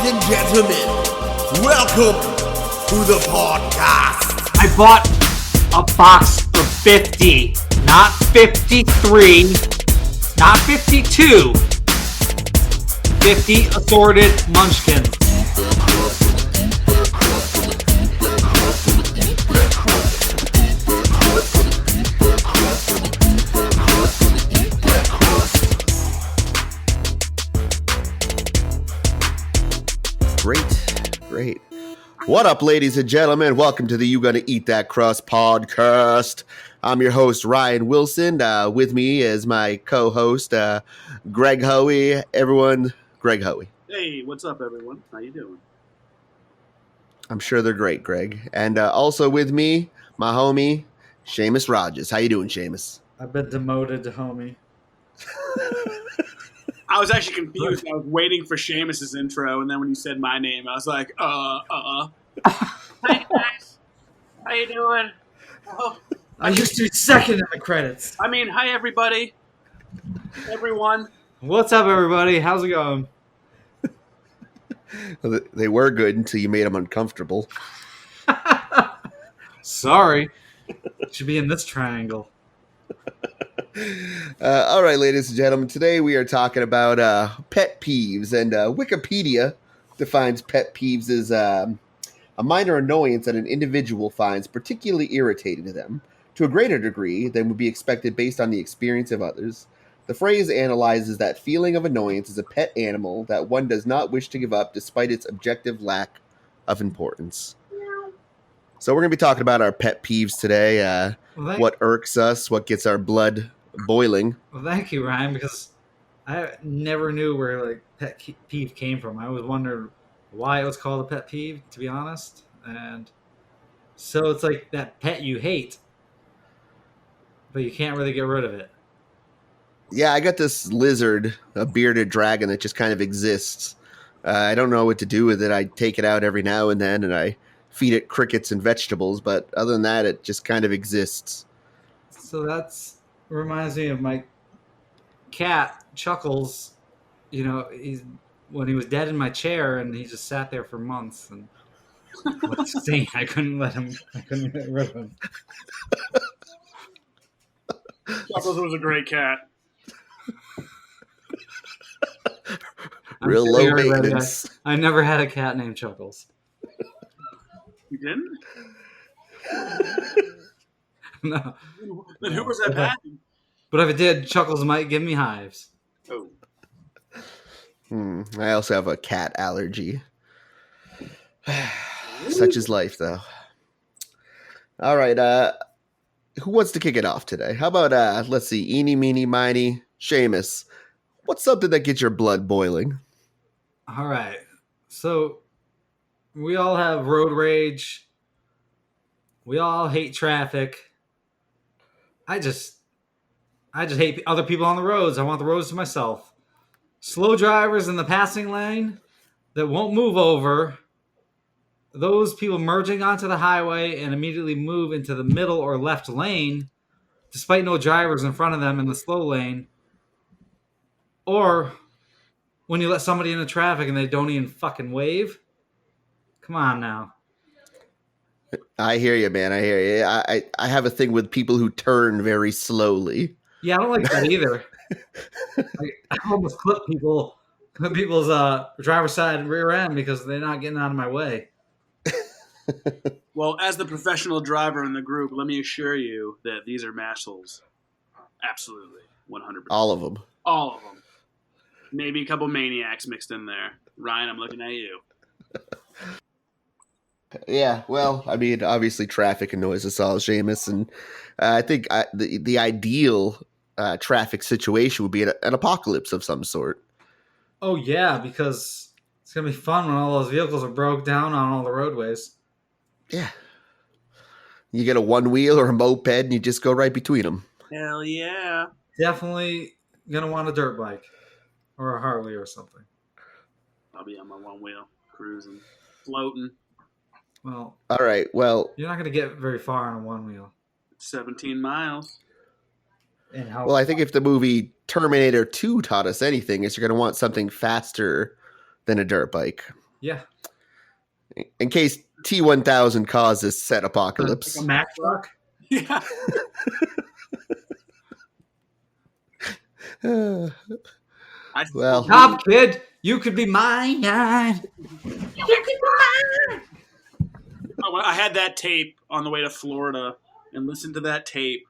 and gentlemen, welcome to the podcast. I bought a box of 50, not 53, not 52, 50 assorted munchkins. Great. What up, ladies and gentlemen? Welcome to the You Gonna Eat That Crust podcast. I'm your host, Ryan Wilson. With me is my co-host, Greg Hoey. Everyone, Greg Hoey. Hey, what's up, everyone? How you doing? I'm sure they're great, Greg. And also with me, my homie, Seamus Rogers. How you doing, Seamus? I've been demoted to homie. I was actually confused. I was waiting for Seamus's intro, and then when you said my name, I was like, Hi, guys. How you doing? Oh, I used to be second in the credits. I mean, hi, everybody. Everyone. What's up, everybody? How's it going? They were good until you made them uncomfortable. Sorry. Should be in this triangle. All right, ladies and gentlemen, today we are talking about pet peeves, and Wikipedia defines pet peeves as a minor annoyance that an individual finds particularly irritating to them to a greater degree than would be expected based on the experience of others. The phrase analyzes that feeling of annoyance as a pet animal that one does not wish to give up despite its objective lack of importance. So we're going to be talking about our pet peeves today, what irks us, what gets our blood boiling. Well, thank you, Ryan, because I never knew where like pet peeve came from. I always wondered why it was called a pet peeve, to be honest. And so it's like that pet you hate, but you can't really get rid of it. Yeah, I got this lizard, a bearded dragon that just kind of exists. I don't know what to do with it. I take it out every now and then, and I feed it crickets and vegetables, but other than that, it just kind of exists. So that's reminds me of my cat, Chuckles. You know, when he was dead in my chair, and he just sat there for months, and I couldn't get rid of him. Chuckles was a great cat. Real low maintenance. I never had a cat named Chuckles. You didn't? No. Then who was that pet? But if it did, Chuckles might give me hives. Oh. I also have a cat allergy. Such is life, though. All right, who wants to kick it off today? How about, let's see, eeny, meeny, miny, Seamus. What's something that gets your blood boiling? All right. So we all have road rage. We all hate traffic. I just hate other people on the roads. I want the roads to myself. Slow drivers in the passing lane that won't move over. Those people merging onto the highway and immediately move into the middle or left lane despite no drivers in front of them in the slow lane. Or when you let somebody into traffic and they don't even fucking wave. Come on now. I hear you, man. I hear you. I have a thing with people who turn very slowly. Yeah, I don't like that either. I almost clip people's driver's side and rear end because they're not getting out of my way. Well, as the professional driver in the group, let me assure you that these are massholes. Absolutely. 100%. All of them. All of them. Maybe a couple maniacs mixed in there. Ryan, I'm looking at you. Yeah, well, I mean, obviously traffic annoys us all, Seamus, and I think the ideal traffic situation would be an apocalypse of some sort. Oh, yeah, because it's going to be fun when all those vehicles are broke down on all the roadways. Yeah. You get a one wheel or a moped and you just go right between them. Hell yeah. Definitely going to want a dirt bike or a Harley or something. I'll be on my one wheel, cruising, floating. Well, all right. Well, you're not going to get very far on a one wheel. 17 miles. And how? Well, I think if the movie Terminator 2 taught us anything, is you're going to want something faster than a dirt bike. Yeah. In case T-1000 causes set Like apocalypse. a Mack truck. Yeah. Well, Top kid, you could be mine. I had that tape on the way to Florida and listened to that tape.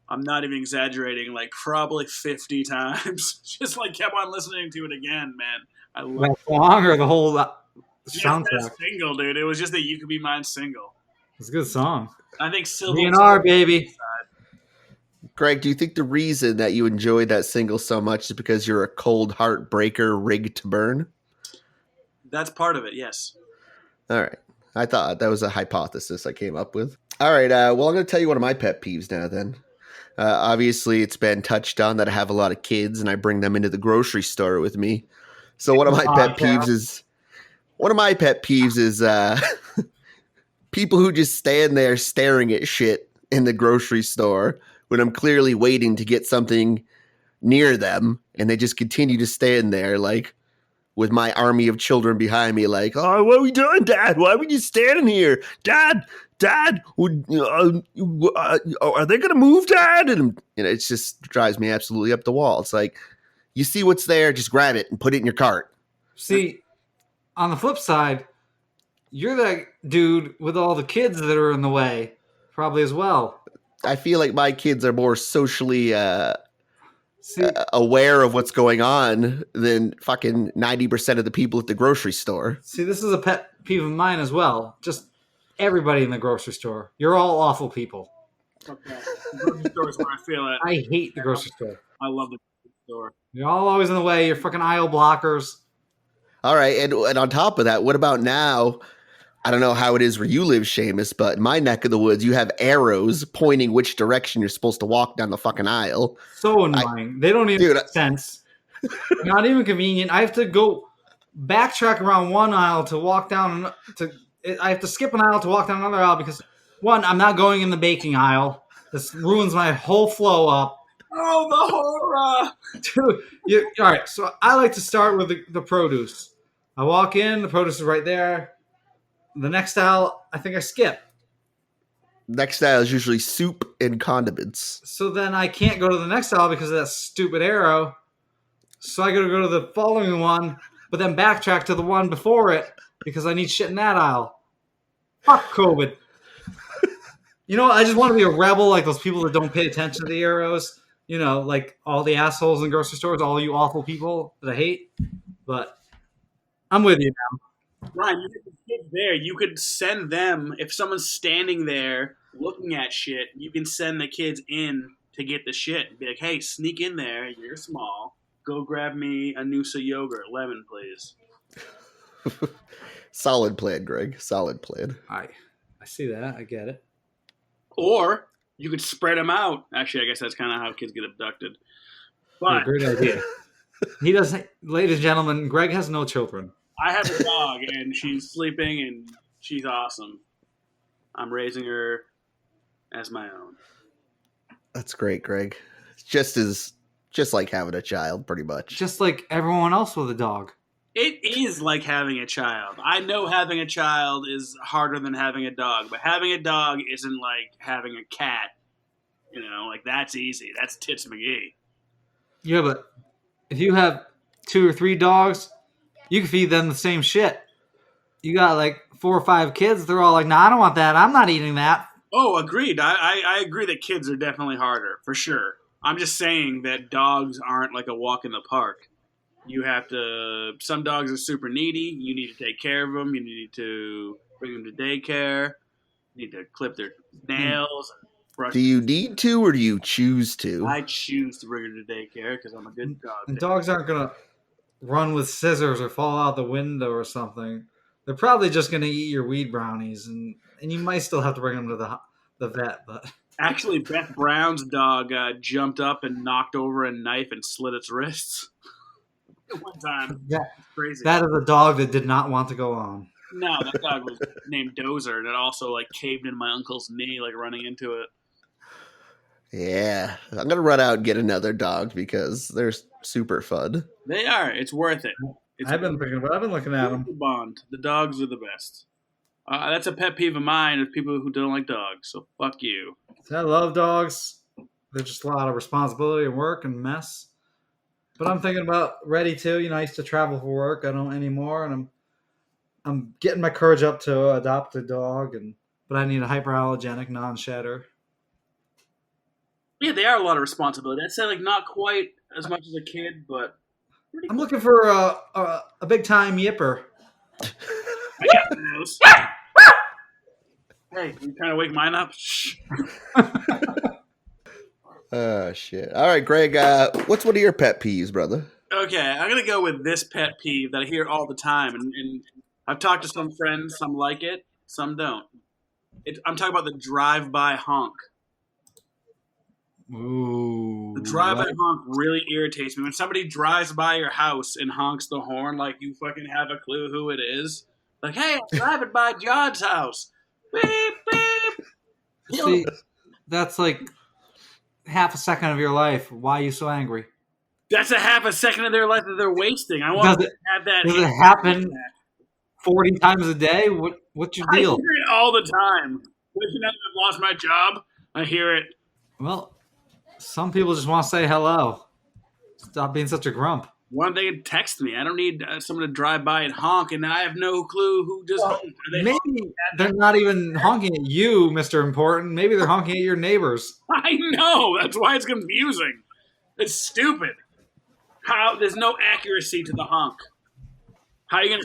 I'm not even exaggerating, like probably 50 times. Just like kept on listening to it again, man. I love That song or the whole just that soundtrack? single, dude. It was just that You Could Be Mine single. It's a good song. I think Civil DNR, baby. Greg, do you think the reason that you enjoyed that single so much is because you're a cold heartbreaker rigged to burn? That's part of it, yes. All right. I thought that was a hypothesis I came up with. All right. Well, I'm going to tell you one of my pet peeves now then. Obviously, it's been touched on that I have a lot of kids and I bring them into the grocery store with me. So one of my pet peeves is people who just stand there staring at shit in the grocery store when I'm clearly waiting to get something near them, and they just continue to stand there like with my army of children behind me, like, oh, what are we doing, Dad? Why are we just standing here? Dad, are they going to move, Dad? And it just drives me absolutely up the wall. It's like, you see what's there, just grab it and put it in your cart. See, on the flip side, you're that dude with all the kids that are in the way, probably as well. I feel like my kids are more socially See, aware of what's going on than fucking 90% of the people at the grocery store. See, this is a pet peeve of mine as well. Just everybody in the grocery store. You're all awful people. Okay. The grocery store is where I feel it. I hate the grocery store. I love the grocery store. You're all always in the way. You're fucking aisle blockers. All right, and on top of that, what about now? I don't know how it is where you live, Seamus, but in my neck of the woods, you have arrows pointing which direction you're supposed to walk down the fucking aisle. So annoying. They don't even make sense. Not even convenient. I have to go backtrack around one aisle to walk down I have to skip an aisle to walk down another aisle because, one, I'm not going in the baking aisle. This ruins my whole flow up. Oh, the horror! Dude, all right, so I like to start with the produce. I walk in, the produce is right there. The next aisle, I think I skip. Next aisle is usually soup and condiments. So then I can't go to the next aisle because of that stupid arrow. So I got to go to the following one, but then backtrack to the one before it because I need shit in that aisle. Fuck COVID. You know, I just want to be a rebel like those people that don't pay attention to the arrows. You know, like all the assholes in grocery stores, all you awful people that I hate. But I'm with you now. Ryan, you get the kids there. You could send them, if someone's standing there looking at shit, you can send the kids in to get the shit and be like, hey, sneak in there. You're small. Go grab me a Noosa yogurt, lemon, please. Solid plan, Greg. Solid plan. I see that. I get it. Or you could spread them out. Actually, I guess that's kind of how kids get abducted. But Yeah, great idea. He doesn't, ladies and gentlemen, Greg has no children. I have a dog, and she's sleeping, and she's awesome. I'm raising her as my own. That's great, Greg. Just like having a child, pretty much. Just like everyone else with a dog. It is like having a child. I know having a child is harder than having a dog, but having a dog isn't like having a cat. You know, like that's easy. That's Tits McGee. Yeah, but if you have 2 or 3 dogs, you can feed them the same shit. You got like 4 or 5 kids, they're all like, nah, I don't want that. I'm not eating that. Oh, agreed. I agree that kids are definitely harder, for sure. I'm just saying that dogs aren't like a walk in the park. You have to, some dogs are super needy. You need to take care of them. You need to bring them to daycare. You need to clip their nails. And brush. Do you need to or do you choose to? I choose to bring them to daycare because I'm a good dog. And dogs aren't going to run with scissors or fall out the window or something. They're probably just going to eat your weed brownies, and you might still have to bring them to the vet. But actually, Beth Brown's dog jumped up and knocked over a knife and slit its wrists. One time. Crazy. That is a dog that did not want to go on. No, that dog was named Dozer, and it also like caved in my uncle's knee, like running into it. Yeah, I'm going to run out and get another dog because they're super fun. They are. It's worth it. It's I've been looking at them. bond. The dogs are the best. That's a pet peeve of mine of people who don't like dogs. So fuck you. I love dogs. They're just a lot of responsibility and work and mess. But I'm thinking about ready to. I used to travel for work. I don't anymore, and I'm getting my courage up to adopt a dog. But I need a hyperallergenic non-shedder. Yeah, they are a lot of responsibility. I'd say like not quite as much as a kid, but I'm looking for a big time yipper. I got those. Hey, you trying to wake mine up? Shh. Shit. All right, Greg. What's one of your pet peeves, brother? Okay, I'm gonna go with this pet peeve that I hear all the time, and I've talked to some friends. Some like it, some don't. I'm talking about the drive-by honk. Ooh. The drive-by honk really irritates me. When somebody drives by your house and honks the horn like you fucking have a clue who it is. Like, hey, I'm driving by John's house. Beep, beep. See, that's like half a second of your life. Why are you so angry? That's a half a second of their life that they're wasting. I want to have that. Does it happen 40 times a day? What's your deal? I hear it all the time. Wishing that I've lost my job, I hear it. Well, some people just want to say hello. Stop being such a grump. Why don't they text me? I don't need someone to drive by and honk, and I have no clue who just honked. Maybe they're not even honking at you, Mr. Important. Maybe they're honking at your neighbors. I know. That's why it's confusing. It's stupid. There's no accuracy to the honk. How are you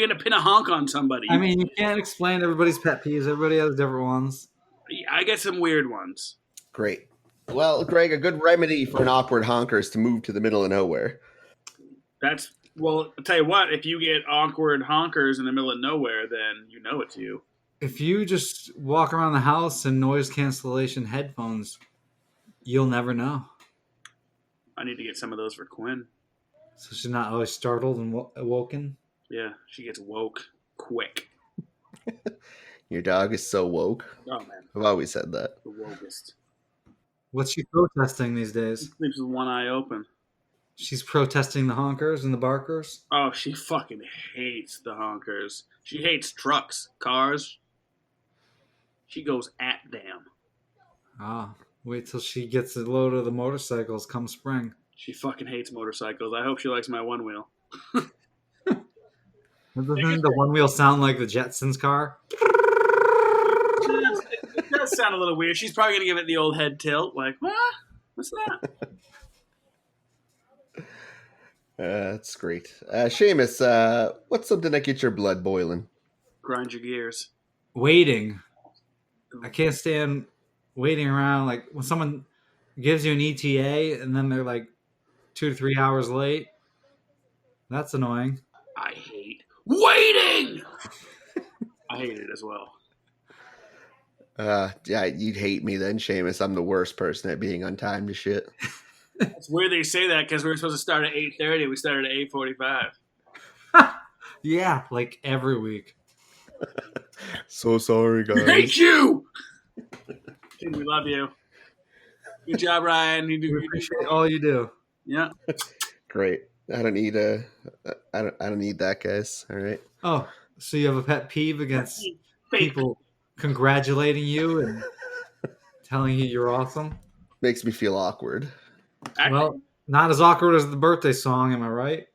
gonna pin a honk on somebody? I mean, you can't explain everybody's pet peeves. Everybody has different ones. I get some weird ones. Great. Well, Greg, a good remedy for an awkward honker is to move to the middle of nowhere. Well, I'll tell you what, if you get awkward honkers in the middle of nowhere, then you know it's you. If you just walk around the house in noise cancellation headphones, you'll never know. I need to get some of those for Quinn. So she's not always startled and awoken? Yeah, she gets woke quick. Your dog is so woke. Oh, man. I've always said that. The wokest. What's she protesting these days? She sleeps with one eye open. She's protesting the honkers and the barkers? Oh, she fucking hates the honkers. She hates trucks, cars. She goes at them. Ah, wait till she gets a load of the motorcycles come spring. She fucking hates motorcycles. I hope she likes my one wheel. Doesn't the one wheel sound like the Jetsons car? It does sound a little weird. She's probably going to give it the old head tilt. Like, what? What's that? That's great. Seamus, what's something that gets your blood boiling? Grind your gears. Waiting. I can't stand waiting around. Like when someone gives you an ETA and then they're like 2 to 3 hours late. That's annoying. I hate waiting. I hate it as well. Yeah, you'd hate me then, Seamus. I'm the worst person at being on time to shit. It's weird they say that because we were supposed to start at 8:30. We started at 8:45. Yeah, like every week. So sorry, guys. I hate you. Dude, we love you. Good job, Ryan. You do. We appreciate all you do. Yeah. Great. I don't need that, guys. All right. Oh, so you have a pet peeve against Fake. people congratulating you and telling you you're awesome? Makes me feel awkward. Well, not as awkward as the birthday song, am I right?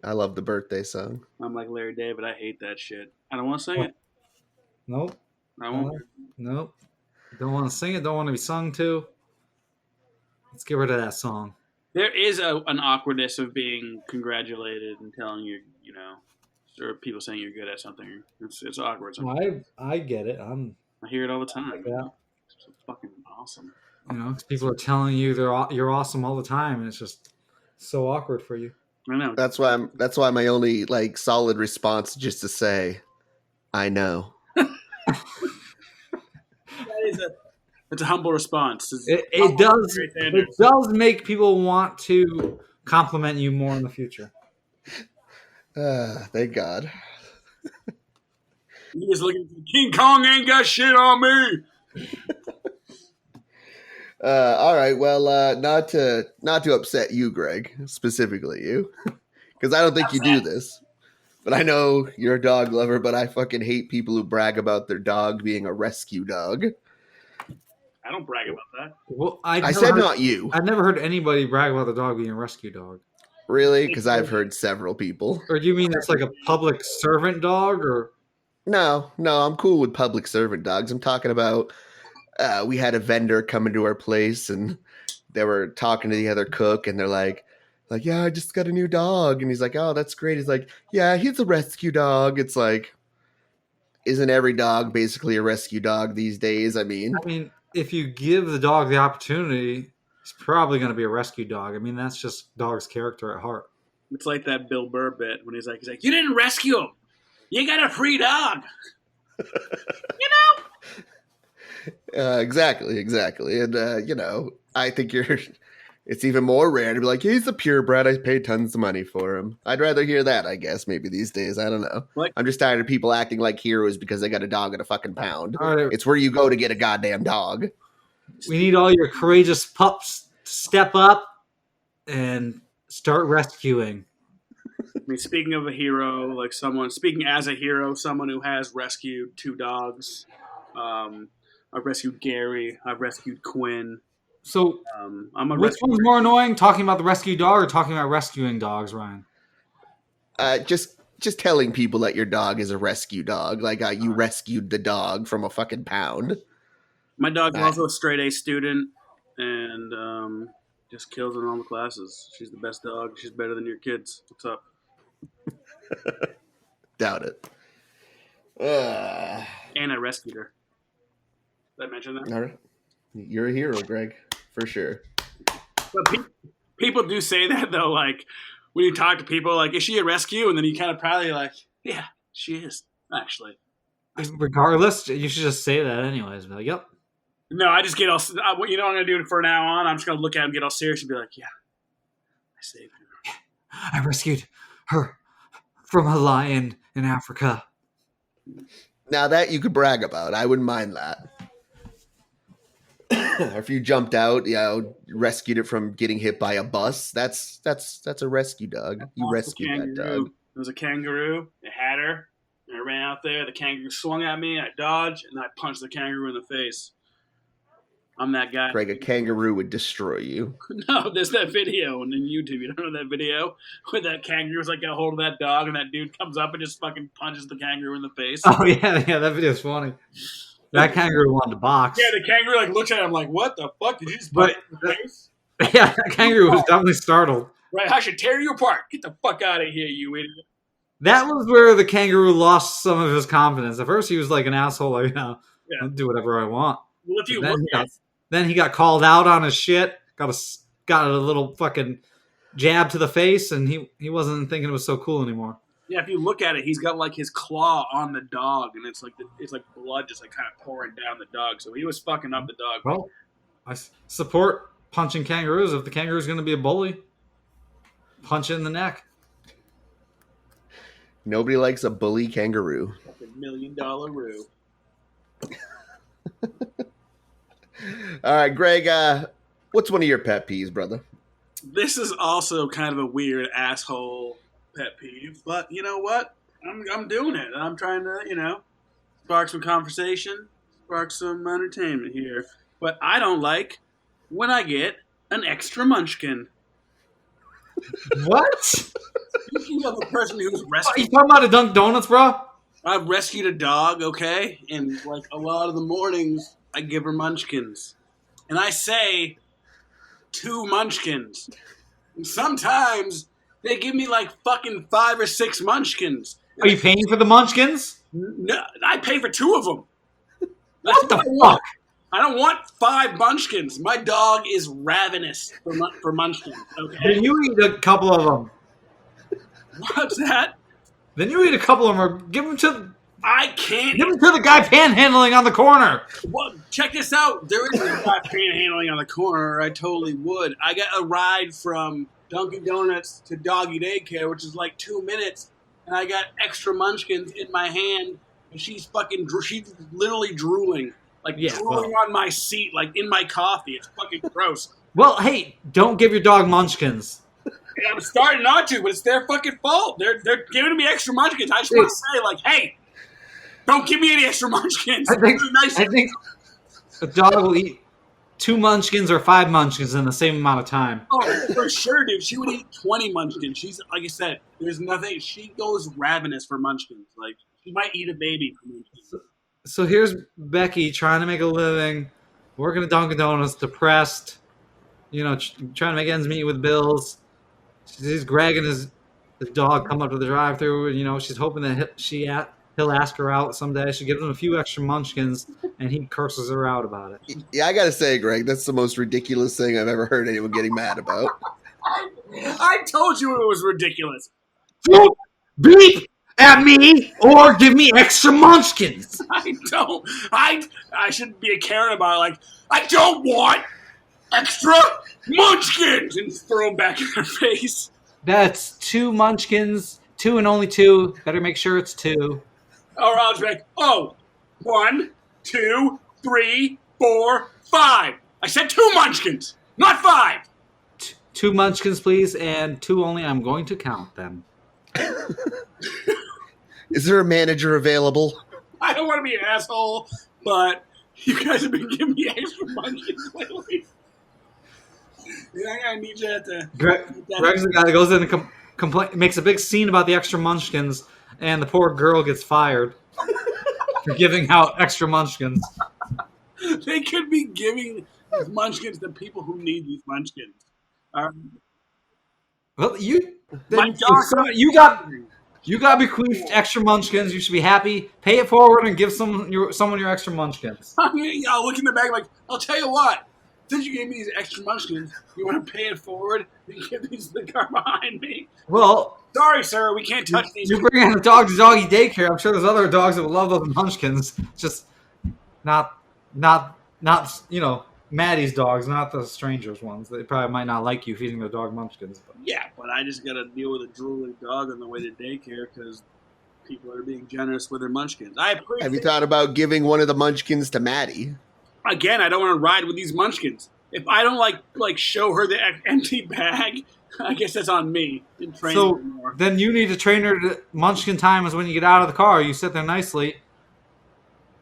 I love the birthday song. I'm like Larry David. I hate that shit. I don't want to sing it. Nope. I won't. Nope. Don't want to sing it. Don't want to be sung to. Let's get rid of that song. There is an awkwardness of being congratulated and telling you, or people saying you're good at something. It's awkward. Well, I get it. I hear it all the time. Yeah. It's fucking awesome. People are telling you you're awesome all the time, and it's just so awkward for you. I know. That's why my only solid response is just to say, I know. It's a humble response. It does make people want to compliment you more in the future. Thank God. You just looking for King Kong ain't got shit on me. All right. Well, not to upset you, Greg, specifically you, Because I don't think you do this. But I know you're a dog lover, but I fucking hate people who brag about their dog being a rescue dog. I don't brag about that. Well, I said not you. I've never heard anybody brag about the dog being a rescue dog. Really? Because I've heard several people. Or do you mean it's like a public servant dog, or? No, I'm cool with public servant dogs. I'm talking about we had a vendor come into our place and they were talking to the other cook and they're like, yeah, I just got a new dog. And he's like, oh, that's great. He's like, yeah, he's a rescue dog. It's like, isn't every dog basically a rescue dog these days? I mean, if you give the dog the opportunity, it's probably going to be a rescue dog. I mean, that's just dog's character at heart. It's like that Bill Burr bit when he's like, you didn't rescue him. You got a free dog. Exactly. And, I think it's even more rare to be like, he's a purebred. I paid tons of money for him. I'd rather hear that, I guess, maybe these days. I don't know. I'm just tired of people acting like heroes because they got a dog at a fucking pound. Right. It's where you go to get a goddamn dog. We need all your courageous pups to step up and start rescuing. I mean, speaking of a hero, speaking as a hero, someone who has rescued 2 dogs. I've rescued Gary. I've rescued Quinn. So, which one's more annoying, talking about the rescue dog or talking about rescuing dogs, Ryan? Just telling people that your dog is a rescue dog. Like, you rescued the dog from a fucking pound. My dog's also a straight A student and just kills in all the classes. She's the best dog. She's better than your kids. What's up? Doubt it. And I rescued her. Did I mention that? All right. You're a hero, Greg, for sure. But people do say that, though, like, when you talk to people, like, is she a rescue? And then you kind of proudly like, yeah, she is, actually. Regardless, you should just say that anyways. Be like, yep. No, I just get all, you know what I'm going to do from now on? I'm just going to look at him, get all serious, and be like, yeah, I saved her. I rescued her from a lion in Africa. Now that you could brag about, I wouldn't mind that. Or if you jumped out, rescued it from getting hit by a bus, that's a rescue dog. You rescued that dog. There was a kangaroo. It had her. And I ran out there. The kangaroo swung at me. I dodged, and I punched the kangaroo in the face. I'm that guy. Greg, a kangaroo would destroy you. No, there's that video on YouTube. You don't know that video? Where that kangaroo's like got a hold of that dog, and that dude comes up and just fucking punches the kangaroo in the face. Oh, yeah, that video's funny. That kangaroo wanted to box. Yeah, the kangaroo looks at him like, what the fuck? Did you just punch in the face? Yeah, that kangaroo was definitely startled. Right, I should tear you apart. Get the fuck out of here, you idiot. That was where the kangaroo lost some of his confidence. At first, he was like an asshole, like, I'll do whatever I want. Well, if you look at then he got called out on his shit, got a little fucking jab to the face, and he wasn't thinking it was so cool anymore. Yeah, if you look at it, he's got like his claw on the dog, and it's like blood just like kind of pouring down the dog. So he was fucking up the dog. Well, I support punching kangaroos. If the kangaroo's going to be a bully, punch it in the neck. Nobody likes a bully kangaroo. Like $1 million roo. All right, Greg, what's one of your pet peeves, brother? This is also kind of a weird asshole pet peeve, but you know what? I'm doing it. I'm trying to, spark some conversation, spark some entertainment here. But I don't like when I get an extra munchkin. What? Speaking of a person who's Are rescued, you talking about a Dunkin' Donuts, bro? I've rescued a dog, okay, and like a lot of the mornings, I give her munchkins, and I say 2 munchkins. And sometimes they give me like fucking 5 or 6 munchkins. Are you paying for the munchkins? No, I pay for 2 of them. What the fuck? I don't want 5 munchkins. My dog is ravenous for munchkins. Okay. Then you eat a couple of them. What's that? Then you eat a couple of them, or give them to. I can't. Give them to the guy panhandling on the corner. Well, check this out. There is a guy panhandling on the corner. I totally would. I got a ride from Dunkin' Donuts to doggy daycare, which is like 2 minutes, and I got extra munchkins in my hand, and she's literally drooling. Like, drooling on my seat, like in my coffee. It's fucking gross. Well, hey, don't give your dog munchkins. I'm starting not to, but it's their fucking fault. They're giving me extra munchkins. I just want to say, like, hey, don't give me any extra munchkins. I think a dog will eat 2 munchkins or 5 munchkins in the same amount of time. Oh, for sure, dude. She would eat 20 munchkins. She's, like I said, there's nothing. She goes ravenous for munchkins. Like, she might eat a baby for munchkins. So here's Becky trying to make a living, working at Dunkin' Donuts, depressed, trying to make ends meet with bills. She sees Greg and his dog come up to the drive-thru, and she's hoping that he'll ask her out someday. She gives him a few extra munchkins, and he curses her out about it. Yeah, I gotta say, Greg, that's the most ridiculous thing I've ever heard anyone getting mad about. I told you it was ridiculous. Don't beep at me or give me extra munchkins. I shouldn't be a Karen about it. Like, I don't want extra munchkins, and throw them back in her face. That's 2 munchkins, 2 and only 2. Better make sure it's 2. Or I'll just be like, 1, 2, 3, 4, 5. I said 2 munchkins, not 5. 2 munchkins, please, and 2 only. I'm going to count them. Is there a manager available? I don't want to be an asshole, but you guys have been giving me extra munchkins lately. I need you to... Greg's the guy that goes in and makes a big scene about the extra munchkins, and the poor girl gets fired for giving out extra munchkins. They could be giving these munchkins to people who need these munchkins. Well, you got bequeathed extra munchkins. You should be happy. Pay it forward and give someone your extra munchkins. I'll look in the bag like, I'll tell you what. Since you gave me these extra munchkins, you want to pay it forward and give these to the car behind me? Well, sorry, sir, we can't touch these. You bring in a dog to doggy daycare. I'm sure there's other dogs that would love those munchkins. Just not Maddie's dogs, not the strangers' ones. They probably might not like you feeding their dog munchkins. But. Yeah, but I just got to deal with a drooling dog on the way to daycare because people are being generous with their munchkins. Have you thought about giving one of the munchkins to Maddie? Again, I don't want to ride with these munchkins. If I don't like show her the empty bag, I guess that's on me. So then you need to train her to munchkin time is when you get out of the car. You sit there nicely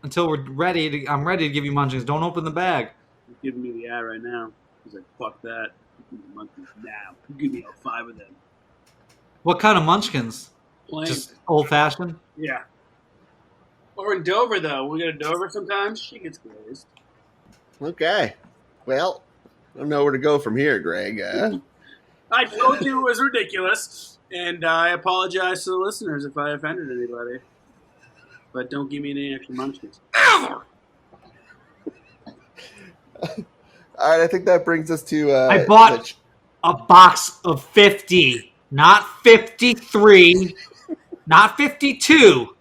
until I'm ready to give you munchkins. Don't open the bag. You're giving me the eye right now. He's like, fuck that. Give me the munchkins now. Give me all 5 of them. What kind of munchkins? Plain. Just old-fashioned? Yeah. Or in Dover, though. We go to Dover sometimes. She gets glazed. Okay. Well, I don't know where to go from here, Greg. I told you it was ridiculous, and I apologize to the listeners if I offended anybody. But don't give me any extra munchkins. Ever! All right, I think that brings us to... I bought a box of 50, not 53, not 52.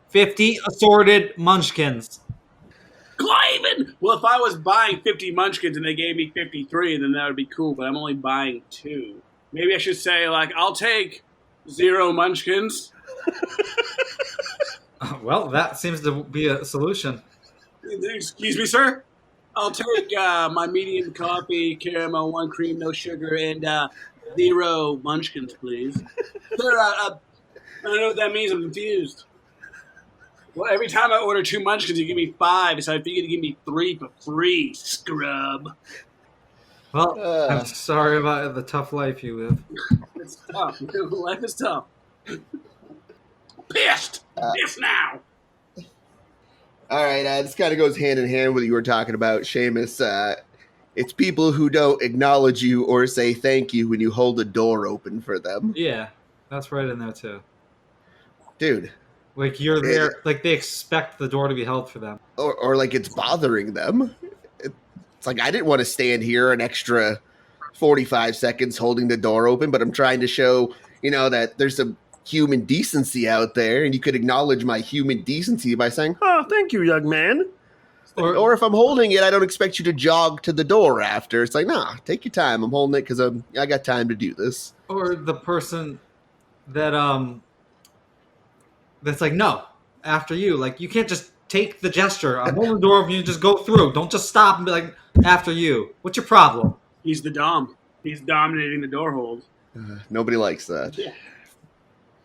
50 assorted munchkins. Climbing! Well, if I was buying 50 munchkins and they gave me 53, then that would be cool, but I'm only buying 2. Maybe I should say, like, I'll take 0 munchkins. Well, that seems to be a solution. Excuse me, sir? I'll take my medium coffee, caramel, 1 cream, no sugar, and 0 munchkins, please. Sir, I don't know what that means. I'm confused. Well, every time I order 2 munchkins, you give me 5, so I figured you give me 3 for free, scrub. Well, I'm sorry about the tough life you live. It's tough. Life is tough. Pissed! Pissed now! All right, this kind of goes hand in hand with what you were talking about, Seamus. It's people who don't acknowledge you or say thank you when you hold the door open for them. Yeah, that's right in there, too. Dude. Like, you're there, like, they expect the door to be held for them. Or like it's bothering them. It's like, I didn't want to stand here an extra 45 seconds holding the door open, but I'm trying to show, that there's some human decency out there, and you could acknowledge my human decency by saying, "Oh, thank you, young man." Or if I'm holding it, I don't expect you to jog to the door after. It's like, nah, take your time. I'm holding it because I got time to do this. Or the person that that's like, no, after you. Like, you can't just take the gesture. I'm holding the door open, you just go through. Don't just stop and be like, after you. What's your problem? He's the Dom. He's dominating the door hold. Nobody likes that. Yeah.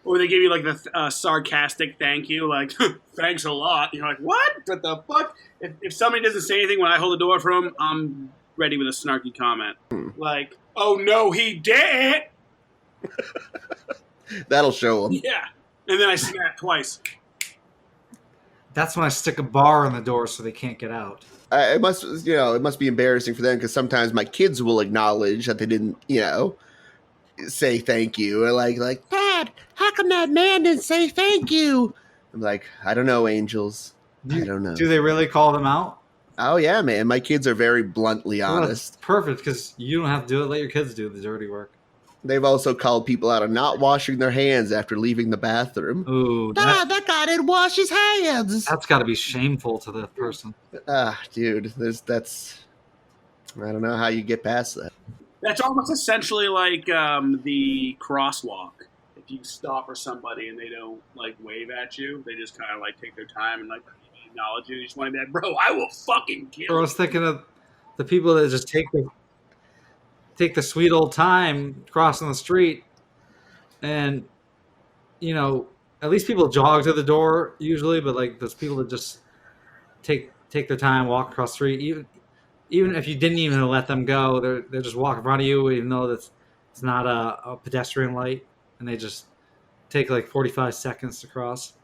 Or they give you like the sarcastic thank you, like thanks a lot. You're like, what? What the fuck? If somebody doesn't say anything when I hold the door for them, I'm ready with a snarky comment. Like, oh no, he didn't. That'll show them. Yeah. And then I snap twice. That's when I stick a bar in the door so they can't get out. It must be embarrassing for them because sometimes my kids will acknowledge that they didn't, say thank you. Or like, Dad, how come that man didn't say thank you? I'm like, I don't know, angels. I don't know. Do they really call them out? Oh yeah, man. My kids are very bluntly honest. That's perfect, because you don't have to do it. Let your kids do the dirty work. They've also called people out on not washing their hands after leaving the bathroom. Ooh, Dad, that guy didn't wash his hands. That's got to be shameful to the person. Dude, that's. I don't know how you get past that. That's almost essentially like the crosswalk. If you stop for somebody and they don't like wave at you, they just kind of like take their time and like acknowledge you. You just want to be like, bro, I will fucking kill you. I was thinking of the people that just take the sweet old time crossing the street, and at least people jog to the door usually, but like those people that just take their time, walk across the street, even if you didn't even let them go, they're just walking in front of you, even though it's not a pedestrian light, and they just take like 45 seconds to cross.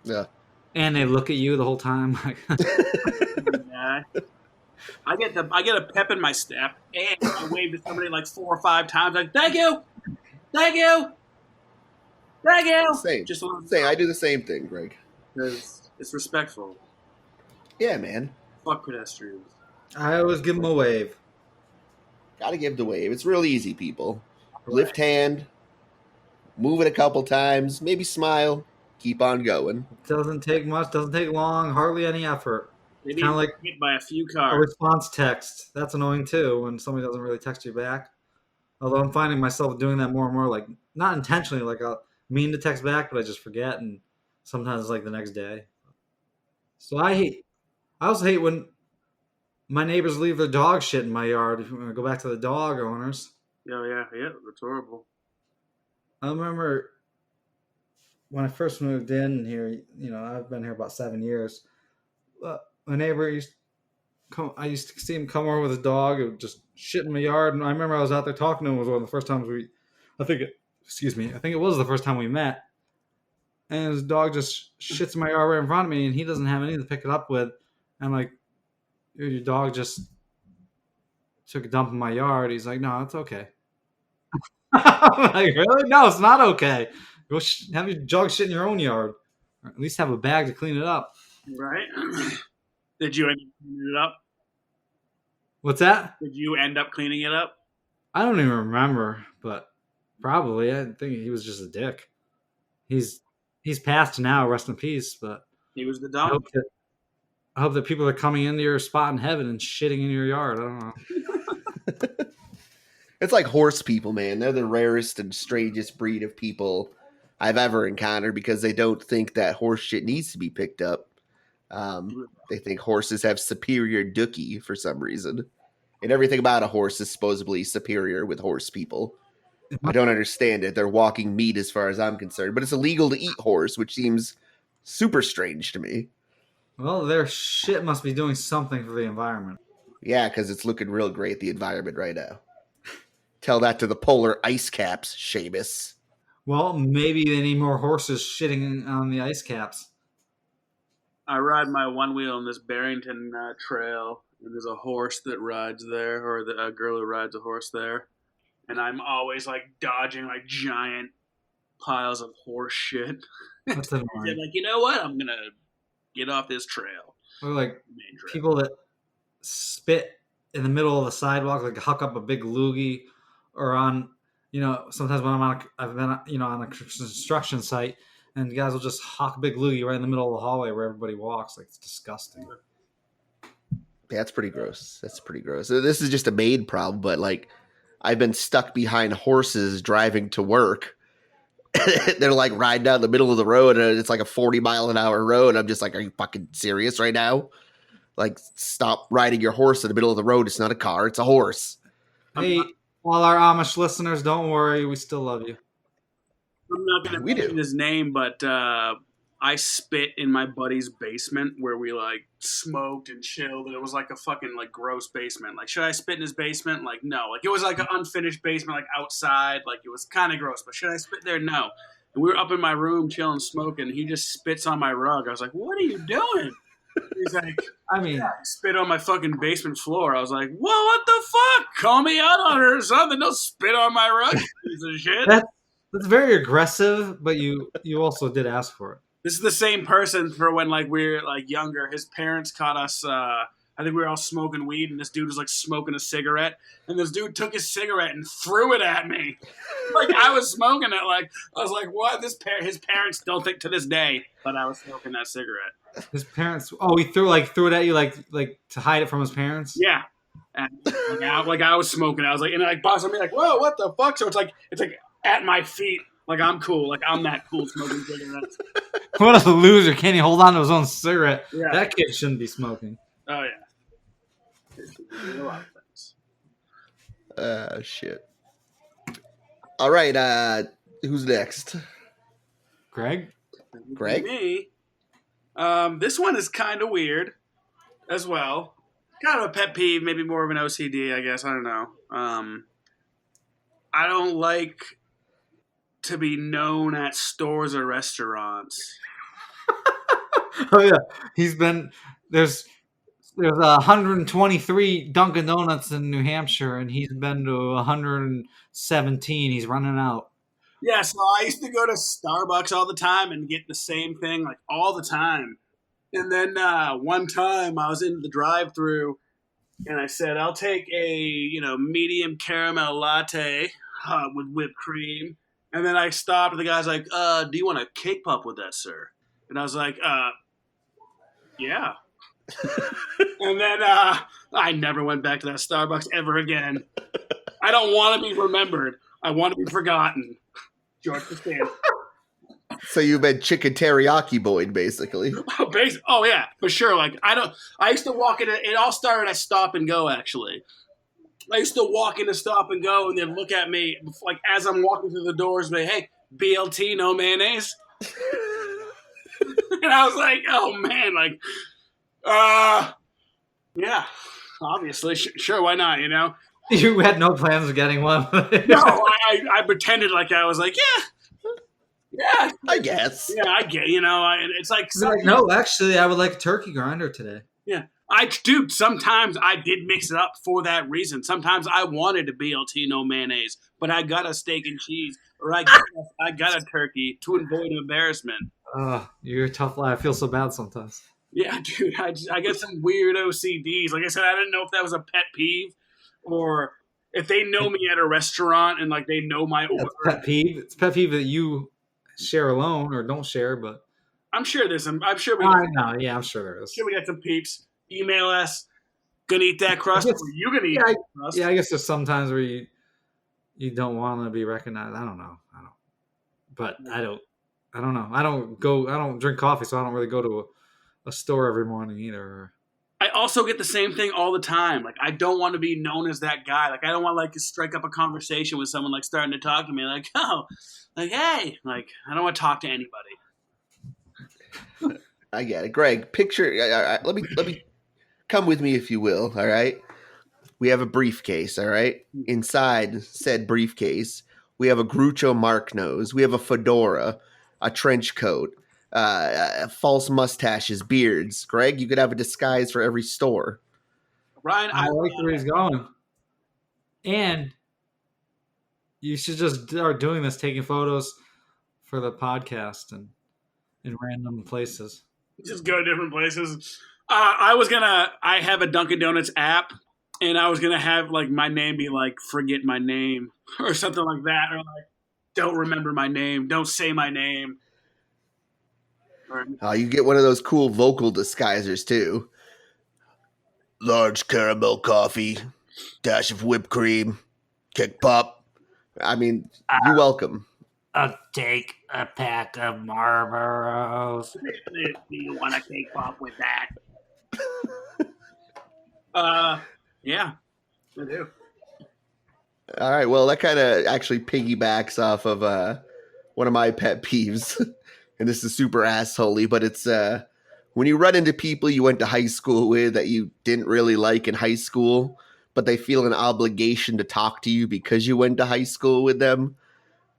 Yeah. And they look at you the whole time. Yeah. I get a pep in my step, and I wave to somebody like 4 or 5 times, like thank you, thank you, thank you. Same. Just Same. I do the same thing, Greg. Because it's respectful. Yeah, man. Fuck pedestrians. I always give them a wave. Gotta give the wave. It's real easy, people. Lift hand, move it a couple times, maybe smile, keep on going. Doesn't take much, doesn't take long, hardly any effort. They Kind of like hit by a few a cars. response text. That's annoying too when somebody doesn't really text you back. Although I'm finding myself doing that more and more, like not intentionally, like I'll mean to text back, but I just forget, and sometimes it's like the next day. So I also hate when my neighbors leave their dog shit in my yard. If you want to go back to the dog owners. Yeah, that's horrible. I remember when I first moved in here, I've been here about 7 years. My neighbor I used to see him come over with his dog and just shit in my yard. And I remember I was out there talking to him. It was one of the first times I think it was the first time we met. And his dog just shits in my yard right in front of me, and he doesn't have anything to pick it up with. And I'm like, dude, your dog just took a dump in my yard. He's like, no, it's okay. I'm like, really? No, it's not okay. Go have your dog shit in your own yard. Or at least have a bag to clean it up. Right? Did you end up cleaning it up? What's that? Did you end up cleaning it up? I don't even remember, but probably. I think he was just a dick. He's passed now, rest in peace. But He was the I dog. hope that people are coming into your spot in heaven and shitting in your yard. I don't know. It's like horse people, man. They're the rarest and strangest breed of people I've ever encountered because they don't think that horse shit needs to be picked up. They think horses have superior dookie for some reason. And everything about a horse is supposedly superior with horse people. I don't understand it. They're walking meat as far as I'm concerned. But it's illegal to eat horse, which seems super strange to me. Well, their shit must be doing something for the environment. Yeah, because it's looking real great, the environment right now. Tell that to the polar ice caps, Seamus. Well, maybe they need more horses shitting on the ice caps. I ride my one wheel on this Barrington trail, and there's a horse that rides there, or a girl who rides a horse there. And I'm always like dodging like giant piles of horse shit. That's And annoying. like, you know what? I'm gonna get off this trail. Or like Main trail. people that spit in the middle of the sidewalk, like huck up a big loogie, or on, sometimes when I've been, on a construction site, and guys will just huck a big loogie right in the middle of the hallway where everybody walks. Like, it's disgusting. Yeah, that's pretty gross. That's pretty gross. So this is just a maid problem, but like I've been stuck behind horses driving to work. They're like riding down the middle of the road, and it's like a 40-mile-an-hour road. I'm just like, are you fucking serious right now? Like, stop riding your horse in the middle of the road. It's not a car, it's a horse. Hey, All our Amish listeners, don't worry, we still love you. I'm not going to We do. mention his name, but I spit in my buddy's basement where we like smoked and chilled, and it was like a fucking like gross basement. Like, should I spit in his basement? Like, no. Like, it was like an unfinished basement, like outside. Like, it was kind of gross, but should I spit there? No. And we were up in my room chilling, smoking. And he just spits on my rug. I was like, "What are you doing?" He's like, I mean, spit on my fucking basement floor. I was like, "Well, what the fuck? Call me out on it or something. Don't spit on my rug, piece of shit." that's very aggressive, but you also did ask for it. This is the same person for when like we were like younger. His parents caught us. I think we were all smoking weed, and this dude was like smoking a cigarette, and this dude took his cigarette and threw it at me. Like I was smoking it. Like I was like, "What?" His parents don't think to this day that I was smoking that cigarette. His parents. Oh, he threw it at you like to hide it from his parents. Yeah. And, like I was smoking. I was like, and like boss on me like, "Whoa, what the fuck?" So it's like at my feet. Like I'm cool. Like I'm that cool smoking cigarettes. What a loser! Can't he hold on to his own cigarette? Yeah. That kid shouldn't be smoking. Oh yeah. A lot of things. Shit. All right. Who's next? Greg. Greg? Me. This one is kind of weird as well. Kind of a pet peeve, maybe more of an OCD, I guess. I don't know. I don't like to be known at stores or restaurants. Oh yeah, there's 123 Dunkin' Donuts in New Hampshire, and he's been to 117. He's running out. Yeah, so I used to go to Starbucks all the time and get the same thing like all the time. And then one time I was in the drive-thru and I said, "I'll take a medium caramel latte with whipped cream." And then I stopped and the guy's like, "Do you want a cake pop with that, sir?" And I was like, "Yeah." And then I never went back to that Starbucks ever again. I don't want to be remembered. I want to be forgotten. George Costanza. So you've been chicken teriyaki boyed, basically. Oh yeah, for sure. Like I used to walk in. It all started at Stop and Go. Actually, I used to walk into Stop and Go, and they'd look at me like as I'm walking through the doors. They, "Hey, BLT, no mayonnaise." And I was like, "Oh man, like, yeah, obviously, sure, why not? You know." You had no plans of getting one. No, I pretended like I was like, yeah, I guess. yeah, I get, it's like, No, actually, I would like a turkey grinder today. yeah, sometimes I did mix it up for that reason. Sometimes I wanted a BLT, no mayonnaise, but I got a steak and cheese, or I got a turkey to avoid embarrassment. You're a tough lad. I feel so bad sometimes. Yeah, dude, I get some weird OCDs. Like I said, I didn't know if that was a pet peeve, or if they know me at a restaurant and like they know my order. It's pet peeve. It's pet peeve that you share alone or don't share, but I'm sure there's some. I'm sure I know. Yeah, I'm sure there is. Sure, we got some peeps. Email us. Gonna eat that crust, or you gonna eat that crust? Yeah, I guess there's sometimes where you don't want to be recognized. I don't know. But I don't know. I don't drink coffee, so I don't really go to a store every morning either. I also get the same thing all the time. Like, I don't want to be known as that guy. Like, I don't want to strike up a conversation with someone like starting to talk to me. Like, oh, like, hey, like, I don't want to talk to anybody. I get it, Greg. Picture. Let me come with me, if you will. All right. We have a briefcase. All right. Inside said briefcase, we have a Groucho Mark nose. We have a fedora, a trench coat, false mustaches, beards. Greg, you could have a disguise for every store. Ryan, I like where he's going. And you should just start doing this, taking photos for the podcast and in random places. just go to different places. I have a Dunkin' Donuts app, and I was going to have, like, my name be, like, forget my name or something like that, or, like, don't remember my name, don't say my name. You get one of those cool vocal disguisers, too. Large caramel coffee, dash of whipped cream, kick pop. I mean, you're welcome. I'll take a pack of Marlboros. Do you want a cake pop with that? Yeah, I do. All right. Well, that kind of actually piggybacks off of one of my pet peeves, and this is super assholey, but it's when you run into people you went to high school with that you didn't really like in high school, but they feel an obligation to talk to you because you went to high school with them.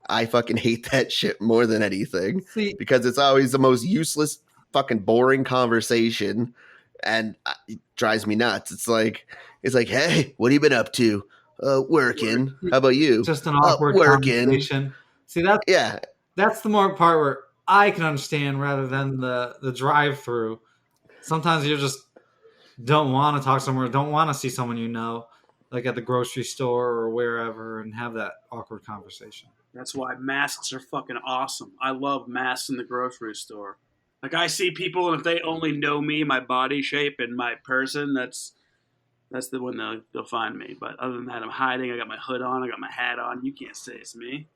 I fucking hate that shit more than anything See, because it's always the most useless, fucking boring conversation, and it drives me nuts. It's like, hey, what have you been up to? Working. How about you? just an awkward Working. conversation. See, Yeah, that's the more part where I can understand rather than the drive through. Sometimes you just don't want to talk somewhere, don't want to see someone you know, like at the grocery store or wherever, and have that awkward conversation. That's why masks are fucking awesome. I love masks in the grocery store. Like I see people, and if they only know me, my body shape, and my person, that's the one they'll find me. But other than that, I'm hiding. I got my hood on. I got my hat on. You can't say it's me.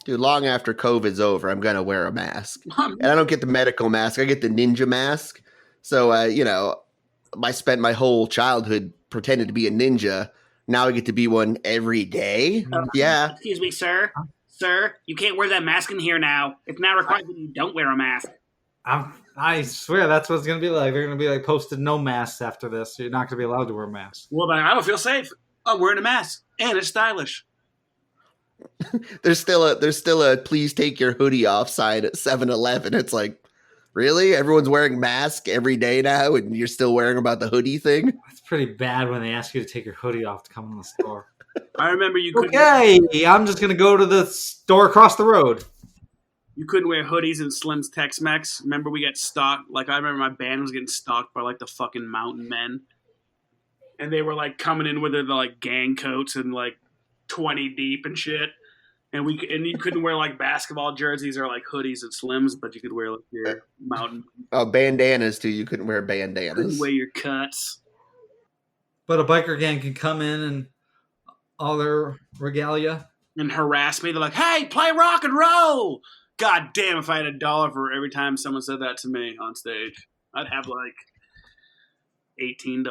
dude. Long after COVID's over, I'm gonna wear a mask, and I don't get the medical mask. I get the ninja mask. So, I spent my whole childhood pretending to be a ninja. Now I get to be one every day. Yeah, Excuse me, sir. Sir, you can't wear that mask in here now. It's now required that you don't wear a mask. I swear that's what it's going to be like. They're going to be like posted no masks after this. You're not going to be allowed to wear masks. Well, then I don't feel safe. I'm wearing a mask, and it's stylish. there's still a please take your hoodie off sign at 7-Eleven. It's like, really? Everyone's wearing masks every day now, and you're still wearing about the hoodie thing? It's pretty bad when they ask you to take your hoodie off to come in the store. I remember you couldn't. Okay, I'm just going to go to the store across the road. You couldn't wear hoodies in Slim's Tex-Mex. Remember we got stalked? Like I remember my band was getting stalked by like the fucking mountain men, and they were like coming in with their like gang coats and like 20 deep and shit. And you couldn't wear like basketball jerseys or like hoodies at Slim's, but you could wear like your mountain. Oh, bandanas too. You couldn't wear Couldn't bandanas. wear your cuts. But a biker gang can come in and all their regalia And harass me. They're like, "Hey, play rock and roll!" God damn, if I had $1 for every time someone said that to me on stage, I'd have like $18.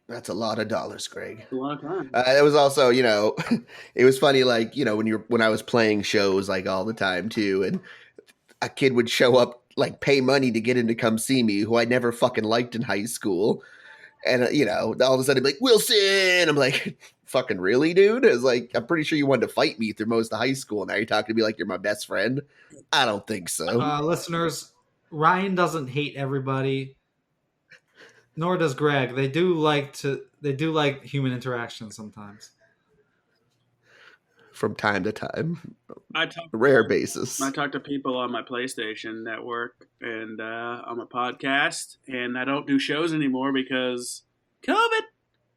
That's a lot of dollars, Greg. A lot of time. It was also, it was funny, like, when I was playing shows like all the time too, and a kid would show up, like, pay money to get in to come see me, who I never fucking liked in high school, and all of a sudden, he'd be like, Wilson, I'm like, fucking really, dude? It's like, I'm pretty sure you wanted to fight me through most of high school. Now you're talking to me like you're my best friend. I don't think so. listeners, Ryan doesn't hate everybody, nor does Greg. They do like human interaction sometimes. From time to time, I talk rare basis. I talk to people on my PlayStation network and on my podcast, and I don't do shows anymore because COVID.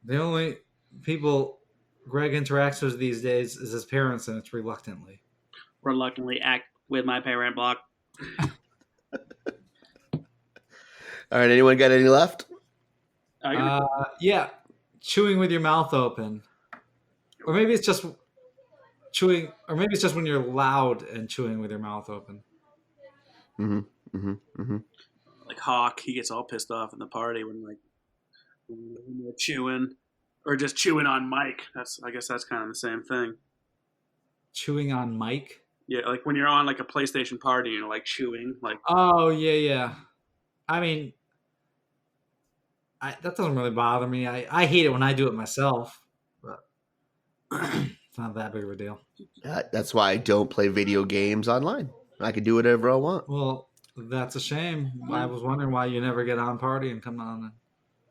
The only people Greg interacts with these days is his parents, and it's reluctantly. Reluctantly act with my parent block. All right, anyone got any left? Yeah, chewing with your mouth open, or maybe it's just chewing, or maybe it's just when you're loud and chewing with your mouth open. Like Hawk, he gets all pissed off in the party when they're chewing, or just chewing on mic. I guess that's kind of the same thing. Chewing on mic. Yeah, like when you're on like a PlayStation party, and you're like chewing, like. Oh yeah. I mean, that doesn't really bother me. I hate it when I do it myself, but it's not that big of a deal. That's why I don't play video games online. I can do whatever I want. Well, that's a shame. I was wondering why you never get on party and come on.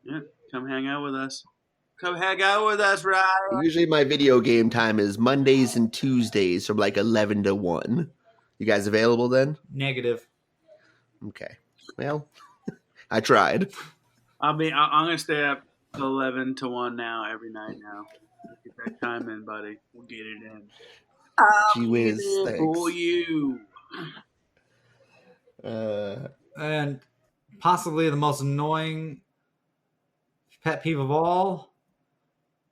Yeah, come hang out with us. Come hang out with us, Ryan. Usually my video game time is Mondays and Tuesdays from like 11 to 1. You guys available then? Negative. Okay. Well, I tried. I'm gonna stay up 11 to 1 now every night now. Get that time in, buddy. We'll get it in. Gee whiz, For thanks. you. And possibly the most annoying pet peeve of all,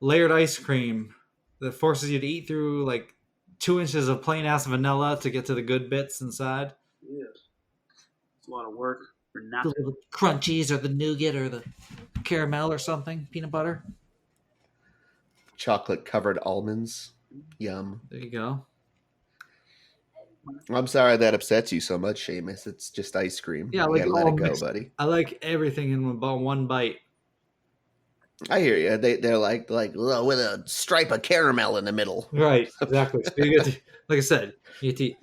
layered ice cream that forces you to eat through like 2 inches of plain ass vanilla to get to the good bits inside. Yeah. It's a lot of work for The nothing. little crunchies or the nougat or the caramel or something, peanut butter. chocolate covered almonds. Yum. There you go. I'm sorry that upsets you so much, Seamus. It's just ice cream. Yeah, You like gotta let all it go, mixed. buddy. I like everything in one bite. I hear you. They're like with a stripe of caramel in the middle. Right, exactly. So you get to, like I said, you get to eat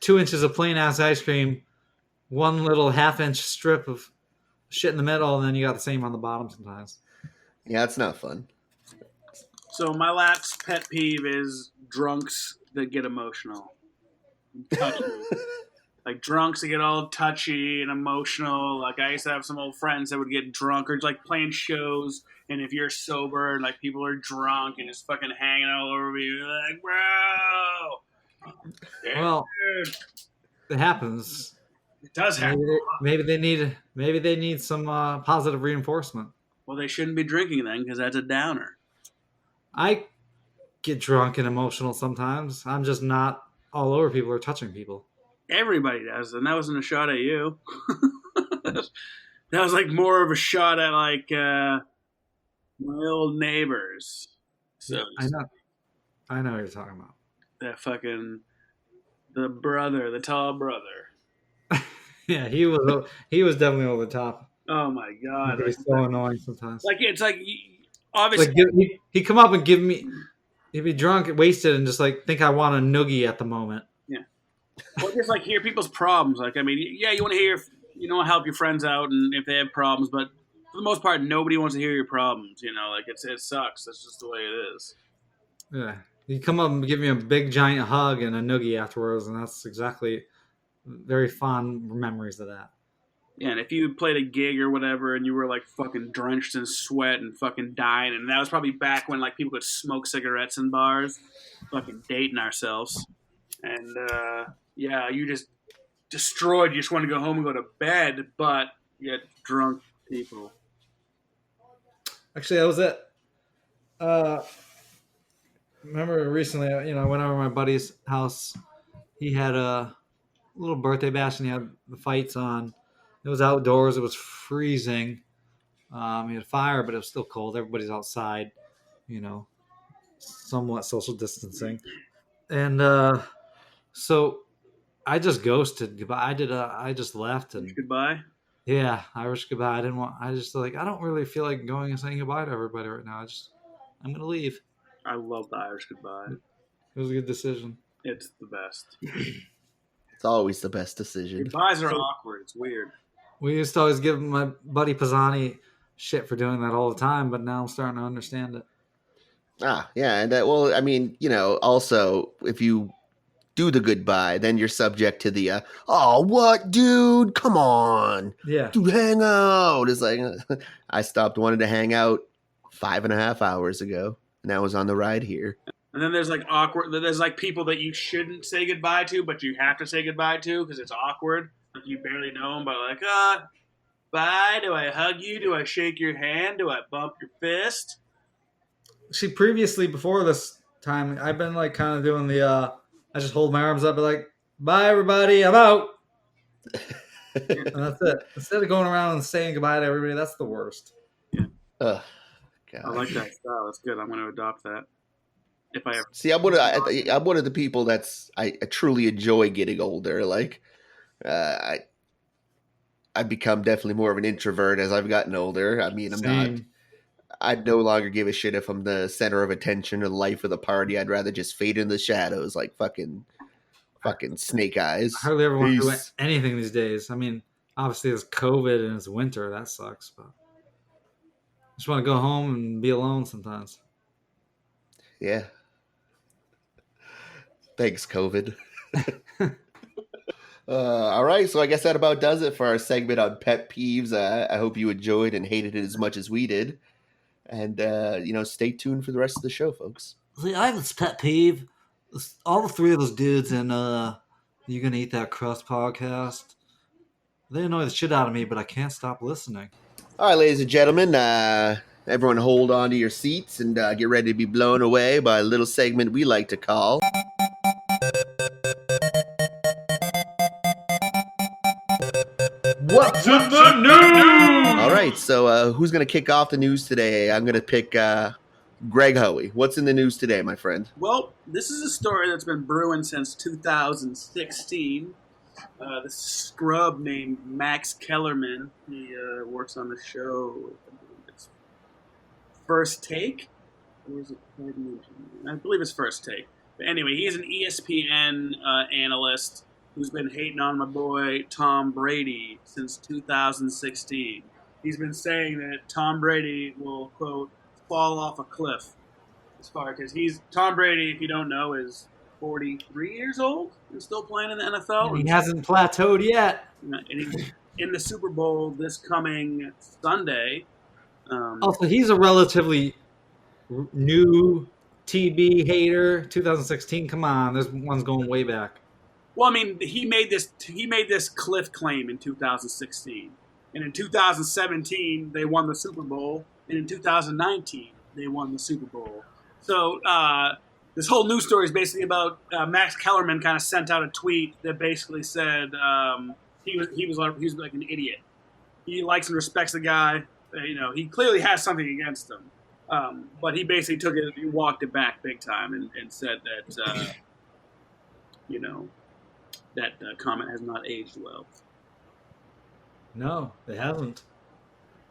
2 inches of plain ass ice cream, one little half-inch strip of shit in the middle, and then you got the same on the bottom sometimes. Yeah, it's not fun. So my last pet peeve is drunks that get emotional. Touchy. Like drunks that get all touchy and emotional. Like I used to have some old friends that would get drunk or like playing shows, and if you're sober and like people are drunk and just fucking hanging all over me, you're like, bro. Well, it happens. It does happen. Maybe they need some positive reinforcement. Well, they shouldn't be drinking then because that's a downer. I get drunk and emotional sometimes. I'm just not all over people or touching people. Everybody does, and that wasn't a shot at you. That was like more of a shot at like my old neighbors. So I know what you're talking about. That fucking the tall brother. Yeah, he was definitely over the top. Oh my god, He's so annoying sometimes. like it's like obviously Like he'd come up and he'd be drunk, wasted, and just like think I want a noogie at the moment. Or just like hear people's problems. Like I mean, yeah, you want to hear, help your friends out and if they have problems, but for the most part, nobody wants to hear your problems. Like it sucks. That's just the way it is. Yeah, he'd come up and give me a big giant hug and a noogie afterwards, and that's exactly very fond memories of that. Yeah, and if you played a gig or whatever and you were like fucking drenched in sweat and fucking dying, and that was probably back when like people could smoke cigarettes in bars, fucking dating ourselves, and yeah, you just destroyed. You just want to go home and go to bed, but you had drunk people. Actually, I was at. Remember recently, I went over to my buddy's house. He had a little birthday bash, and he had the fights on. It was outdoors. It was freezing. He had fire, but it was still cold. Everybody's outside, somewhat social distancing, and so I just ghosted goodbye. I just left and Goodbye. yeah, Irish goodbye. I don't really feel like going and saying goodbye to everybody right now. I'm gonna leave. I love the Irish goodbye. It was a good decision. It's the best. It's always the best decision. Goodbyes are awkward. It's weird. We used to always give my buddy Pisani shit for doing that all the time, but now I'm starting to understand it. Yeah, and also if you do the goodbye, then you're subject to the oh, what, dude? Come on, Yeah, dude, hang out. It's like I stopped wanting to hang out 5.5 hours ago, and I was on the ride here. And then there's like awkward. There's like people that you shouldn't say goodbye to, but you have to say goodbye to because it's awkward. Like you barely know them, but like, bye. Do I hug you? Do I shake your hand? Do I bump your fist? see, previously before this time, I've been like kind of doing the I just hold my arms up and like, bye everybody, I'm out. And that's it. Instead of going around and saying goodbye to everybody, that's the worst. God. I like that style. That's good. I'm going to adopt that. If I ever See, I'm one of the people I truly enjoy getting older. Like, I've become definitely more of an introvert as I've gotten older. I mean, I no longer give a shit if I'm the center of attention or the life of the party. I'd rather just fade in the shadows like fucking Snake Eyes. I hardly ever want to do anything these days. I mean, obviously it's COVID and it's winter. That sucks, but I just want to go home and be alone sometimes. Yeah. Thanks, COVID. All right, so I guess that about does it for our segment on pet peeves. I hope you enjoyed and hated it as much as we did. And, stay tuned for the rest of the show, folks. See, I have this pet peeve. All the three of those dudes in You Gonna Eat That Crust podcast, they annoy the shit out of me, but I can't stop listening. All right, ladies and gentlemen, everyone hold on to your seats and get ready to be blown away by a little segment we like to call... What's in the news? All right, so who's going to kick off the news today? I'm going to pick Greg Hoey, what's in the news today, my friend? Well, this is a story that's been brewing since 2016. This scrub named Max Kellerman, he works on the show, I believe it's First Take. Or is it? I believe it's First Take. But anyway, he's an ESPN analyst who's been hating on my boy Tom Brady since 2016. He's been saying that Tom Brady will, quote, fall off a cliff. As far because Tom Brady, if you don't know, is 43 years old and still playing in the NFL. And he hasn't plateaued yet. And he's in the Super Bowl this coming Sunday. Also, he's a relatively new TB hater. 2016. Come on, this one's going way back. Well, I mean, he made this cliff claim in 2016, and in 2017 they won the Super Bowl, and in 2019 they won the Super Bowl. So this whole news story is basically about Max Kellerman kind of sent out a tweet that basically said he was like an idiot. He likes and respects the guy. He clearly has something against him. But he basically took it, he walked it back big time and said that, that comment has not aged well. No, it hasn't.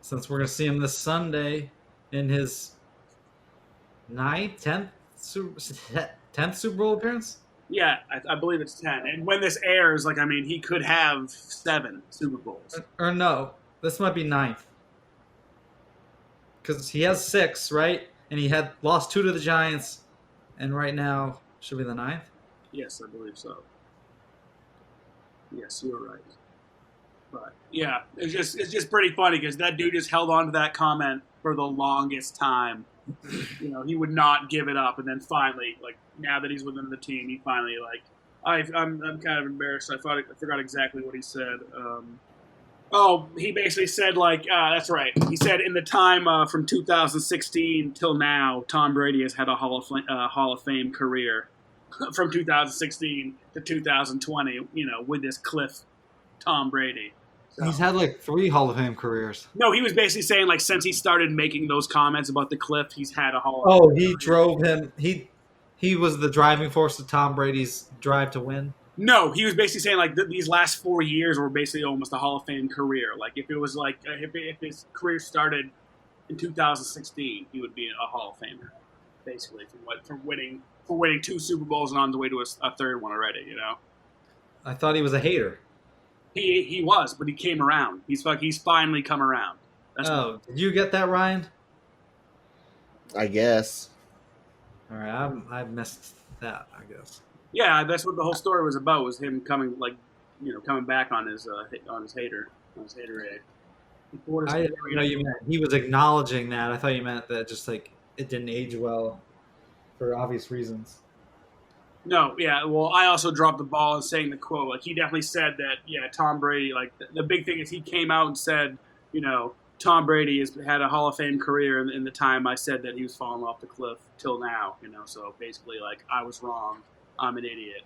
Since we're going to see him this Sunday in his 10th Super Bowl appearance? Yeah, I believe it's 10. And when this airs, he could have 7 Super Bowls. Or no, this might be 9th. Because he has 6, right? And he had lost 2 to the Giants, and right now should be the 9th. Yes, I believe so. Yes, you're right. But yeah, it's just pretty funny because that dude just held on to that comment for the longest time. He would not give it up, and then finally, now that he's within the team, he finally I'm kind of embarrassed. I forgot exactly what he said. He basically said that's right. He said in the time from 2016 till now, Tom Brady has had a Hall of Fame career from 2016 to 2020. With this cliff, Tom Brady. So. He's had 3 Hall of Fame careers. No, he was basically saying since he started making those comments about the cliff, he's had a Hall of Fame. He drove him. He was the driving force of Tom Brady's drive to win. No, he was basically saying these last 4 years were basically almost a Hall of Fame career. If it was if his career started in 2016, he would be a Hall of Famer, basically for winning 2 Super Bowls and on the way to a third one already. I thought he was a hater. He was, but he came around. He's finally come around. Did you get that, Ryan? I guess. All right, I missed that. I guess. Yeah, that's what the whole story was about. Was him coming back on his hater ray. I didn't know you meant he was acknowledging that. I thought you meant that just it didn't age well for obvious reasons. No, yeah. Well, I also dropped the ball in saying the quote. He definitely said that. Yeah, Tom Brady. The big thing is he came out and said, Tom Brady has had a Hall of Fame career in the time I said that he was falling off the cliff till now. So basically, I was wrong. I'm an idiot,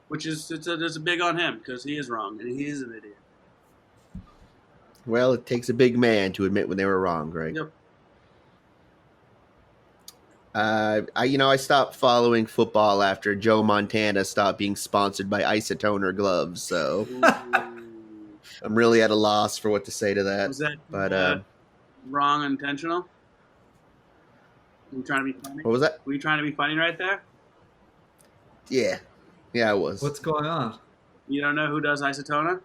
which is it's a big on him because he is wrong and he is an idiot. Well, it takes a big man to admit when they were wrong, Greg. Yep. I stopped following football after Joe Montana stopped being sponsored by Isotoner gloves, so I'm really at a loss for what to say to that. Was that wrong intentional? Were you trying to be funny? What was that? Were you trying to be funny right there? Yeah, I was. What's going on? You don't know who does Isotoner?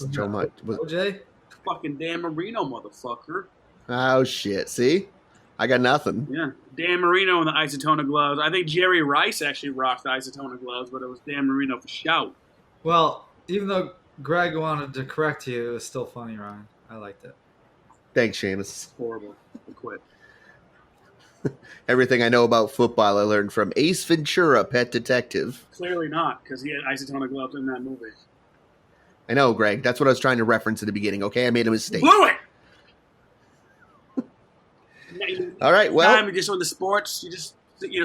Joe OJ? Fucking Dan Marino, motherfucker. Oh shit! See, I got nothing. Yeah, Dan Marino in the Isotona gloves. I think Jerry Rice actually rocked the Isotona gloves, but it was Dan Marino for shout. Well, even though Greg wanted to correct you, it was still funny, Ryan. I liked it. Thanks, Seamus. Horrible. I quit. Everything I know about football I learned from Ace Ventura, Pet Detective. Clearly not, because he had Isotona gloves in that movie. I know, Greg. That's what I was trying to reference at the beginning. Okay, I made a mistake. Blew it. All right, well, time you just on the sports, you just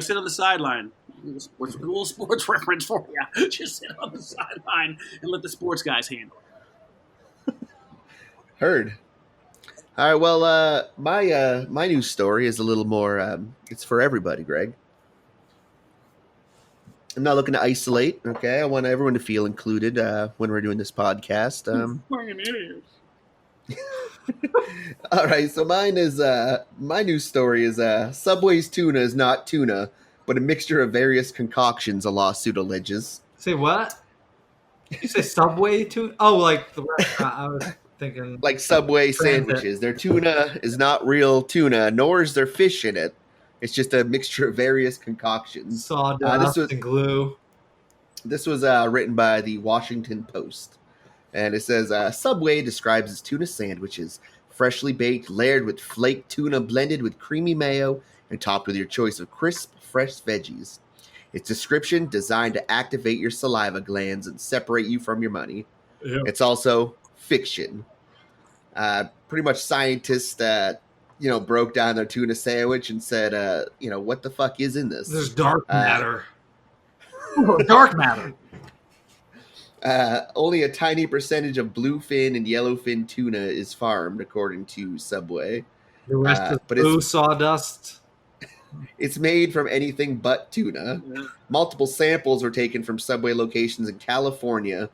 sit on the sideline. A little sports reference for you. Just sit on the sideline and let the sports guys handle it. Heard. All right. Well, my news story is a little more. It's for everybody, Greg. I'm not looking to isolate. Okay, I want everyone to feel included when we're doing this podcast. Fucking idiots. All right. So mine is my news story is Subway's tuna is not tuna, but a mixture of various concoctions. A lawsuit alleges. Say what? You say Subway too? Oh, like the restaurant. I was thinking Like Subway transit. sandwiches. Their tuna is not real tuna, nor is there fish in it. It's just a mixture of various concoctions. Sawdust and glue. This was written by the Washington Post, and it says Subway describes its tuna sandwiches, freshly baked, layered with flaked tuna, blended with creamy mayo, and topped with your choice of crisp, fresh veggies. Its description designed to activate your saliva glands and separate you from your money. Yeah. It's also fiction. Pretty much scientists broke down their tuna sandwich and said, what the fuck is in this? There's dark matter. Dark matter. Only a tiny percentage of bluefin and yellowfin tuna is farmed, according to Subway. The rest is but blue sawdust. It's made from anything but tuna. Yeah. Multiple samples were taken from Subway locations in California,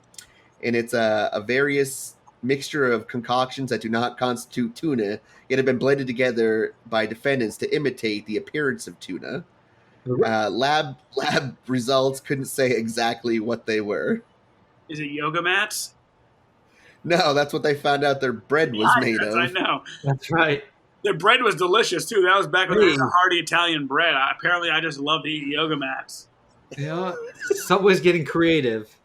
and it's a various mixture of concoctions that do not constitute tuna, yet have been blended together by defendants to imitate the appearance of tuna. Lab results couldn't say exactly what they were. Is it yoga mats? No, that's what they found out their bread was made of. I know. That's right. Their bread was delicious too. That was back when there was a hearty Italian bread. Apparently, I just love to eat yoga mats. You know what? Subway's getting creative.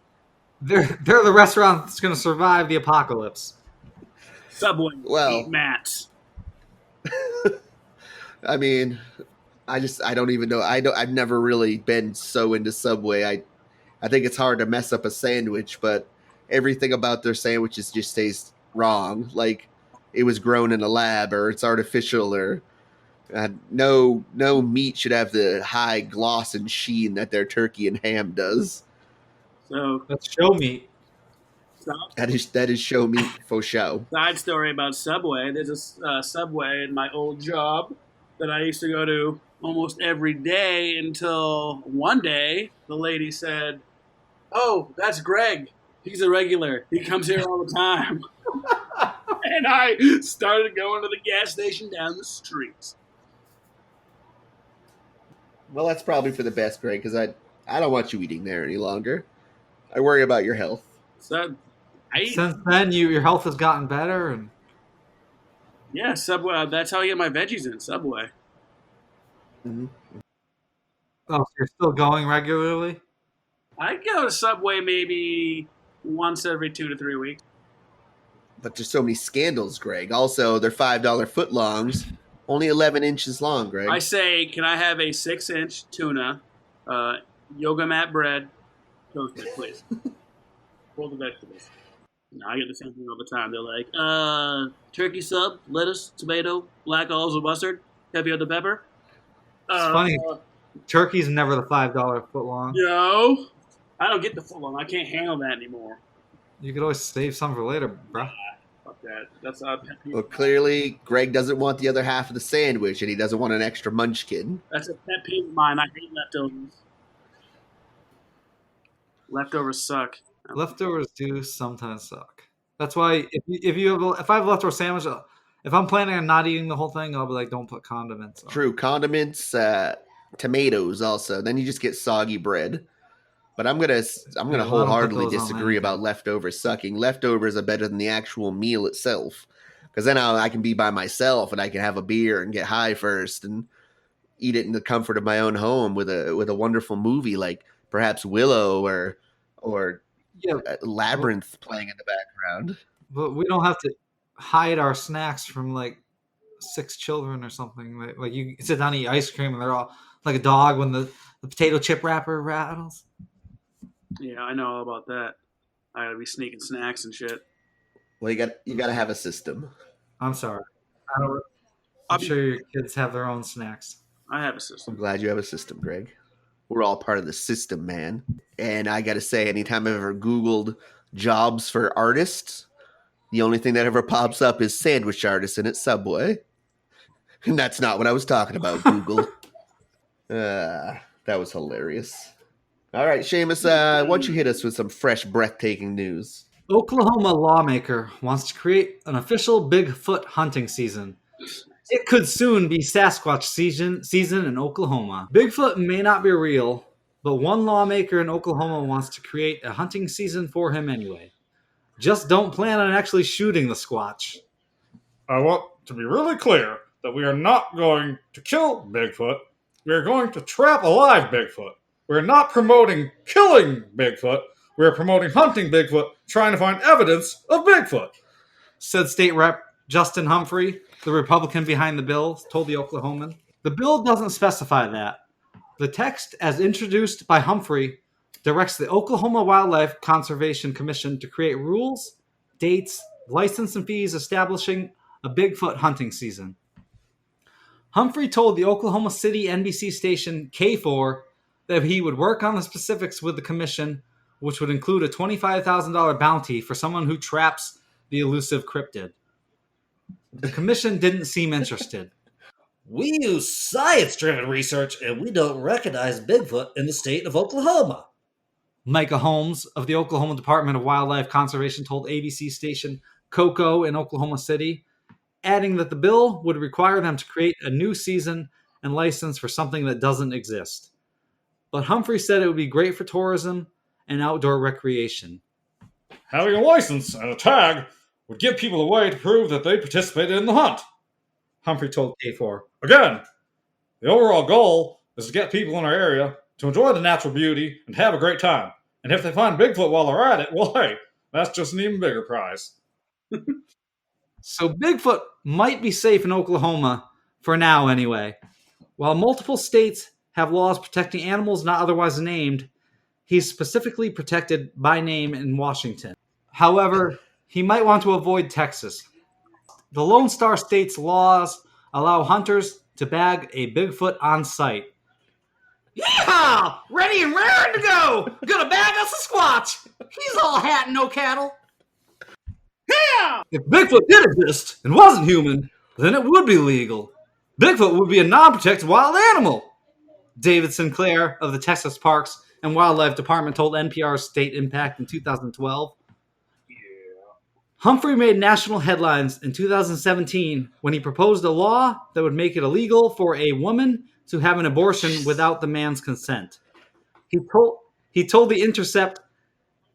They're the restaurant that's going to survive the apocalypse. Subway eat mats. I mean, I don't even know. I've never really been so into Subway. I think it's hard to mess up a sandwich, but everything about their sandwiches just tastes wrong. Like it was grown in a lab, or it's artificial, or no meat should have the high gloss and sheen that their turkey and ham does. So that's show meat. That is show meat for show. Side story about Subway. There's a Subway in my old job that I used to go to almost every day until one day the lady said, "Oh, that's Greg. He's a regular. He comes here all the time." And I started going to the gas station down the street. Well, that's probably for the best, Greg, because I don't want you eating there any longer. I worry about your health. So, since then, your health has gotten better, and yeah, Subway. That's how I get my veggies in Subway. Mm-hmm. Oh, so you're still going regularly? I go to Subway maybe once every 2 to 3 weeks. But there's so many scandals, Greg. Also, they're $5 footlongs, only 11 inches long, Greg. I say, can I have a 6-inch tuna, yoga mat bread, toasted, please? Pull the vegetables. No, I get the same thing all the time. They're like, turkey sub, lettuce, tomato, black olives with mustard, heavy on the pepper. It's funny. Turkey's never the $5 foot long. No, I don't get the foot long. I can't handle that anymore. You could always save some for later, bro. Fuck that. That's well, clearly, Greg doesn't want the other half of the sandwich, and he doesn't want an extra munchkin. That's a pet peeve of mine. I hate leftovers. Leftovers suck. Leftovers do sometimes suck. That's why if I have a leftover sandwich, if I'm planning on not eating the whole thing, I'll be like, don't put condiments on. True, condiments, tomatoes also. Then you just get soggy bread. But I'm gonna wholeheartedly disagree about leftovers sucking. Leftovers are better than the actual meal itself, because then I can be by myself and I can have a beer and get high first and eat it in the comfort of my own home with a wonderful movie like perhaps Willow or Labyrinth playing in the background. But we don't have to hide our snacks from like 6 children or something. Like you sit down and eat ice cream and they're all like a dog when the potato chip wrapper rattles. Yeah, I know all about that. I gotta be sneaking snacks and shit. Well, you gotta have a system. I'm sorry. I'm sure your kids have their own snacks. I have a system. I'm glad you have a system, Greg. We're all part of the system, man. And I gotta say, anytime I've ever Googled jobs for artists, The only thing that ever pops up is sandwich artisan at Subway. And that's not what I was talking about, Google. That was hilarious. All right, Seamus, why don't you hit us with some fresh, breathtaking news? Oklahoma lawmaker wants to create an official Bigfoot hunting season. It could soon be Sasquatch season in Oklahoma. Bigfoot may not be real, but one lawmaker in Oklahoma wants to create a hunting season for him anyway. Just don't plan on actually shooting the Squatch. I want to be really clear that we are not going to kill Bigfoot. We are going to trap alive Bigfoot. We're not promoting killing Bigfoot. We're promoting hunting Bigfoot, trying to find evidence of Bigfoot, said State Rep Justin Humphrey, the Republican behind the bill, told the Oklahoman. The bill doesn't specify that. The text, as introduced by Humphrey, directs the Oklahoma Wildlife Conservation Commission to create rules, dates, license, and fees establishing a Bigfoot hunting season. Humphrey told the Oklahoma City NBC station K4 that he would work on the specifics with the commission, which would include a $25,000 bounty for someone who traps the elusive cryptid. The commission didn't seem interested. We use science-driven research, and we don't recognize Bigfoot in the state of Oklahoma. Micah Holmes of the Oklahoma Department of Wildlife Conservation told ABC station Coco in Oklahoma City, adding that the bill would require them to create a new season and license for something that doesn't exist. But Humphrey said it would be great for tourism and outdoor recreation. Having a license and a tag would give people a way to prove that they participated in the hunt, Humphrey told K4. Again, the overall goal is to get people in our area to enjoy the natural beauty and have a great time. And if they find Bigfoot while they're at it, well, hey, that's just an even bigger prize. So Bigfoot might be safe in Oklahoma, for now anyway. While multiple states have laws protecting animals not otherwise named, he's specifically protected by name in Washington. However, he might want to avoid Texas. The Lone Star State's laws allow hunters to bag a Bigfoot on site. Yeehaw! Ready and raring to go! Gonna bag us a Squatch! He's all hat and no cattle. Yeah! If Bigfoot did exist and wasn't human, then it would be legal. Bigfoot would be a non-protected wild animal. David Sinclair of the Texas Parks and Wildlife Department told NPR's State Impact in 2012. Humphrey made national headlines in 2017 when he proposed a law that would make it illegal for a woman to have an abortion without the man's consent. He told The Intercept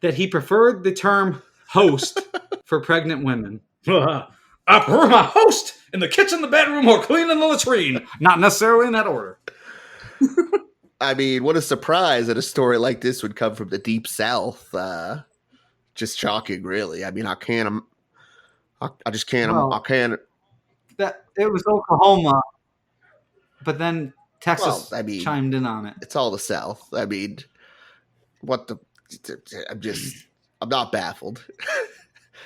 that he preferred the term host for pregnant women. I prefer my host in the kitchen, the bedroom, or cleaning the latrine. Not necessarily in that order. I mean, what a surprise that a story like this would come from the Deep South. Just shocking, really. I mean, I just can't. Well, I can't. That it was Oklahoma, but then Texas Well, I mean, chimed in on it. It's all the South. I mean, what the? I'm not baffled.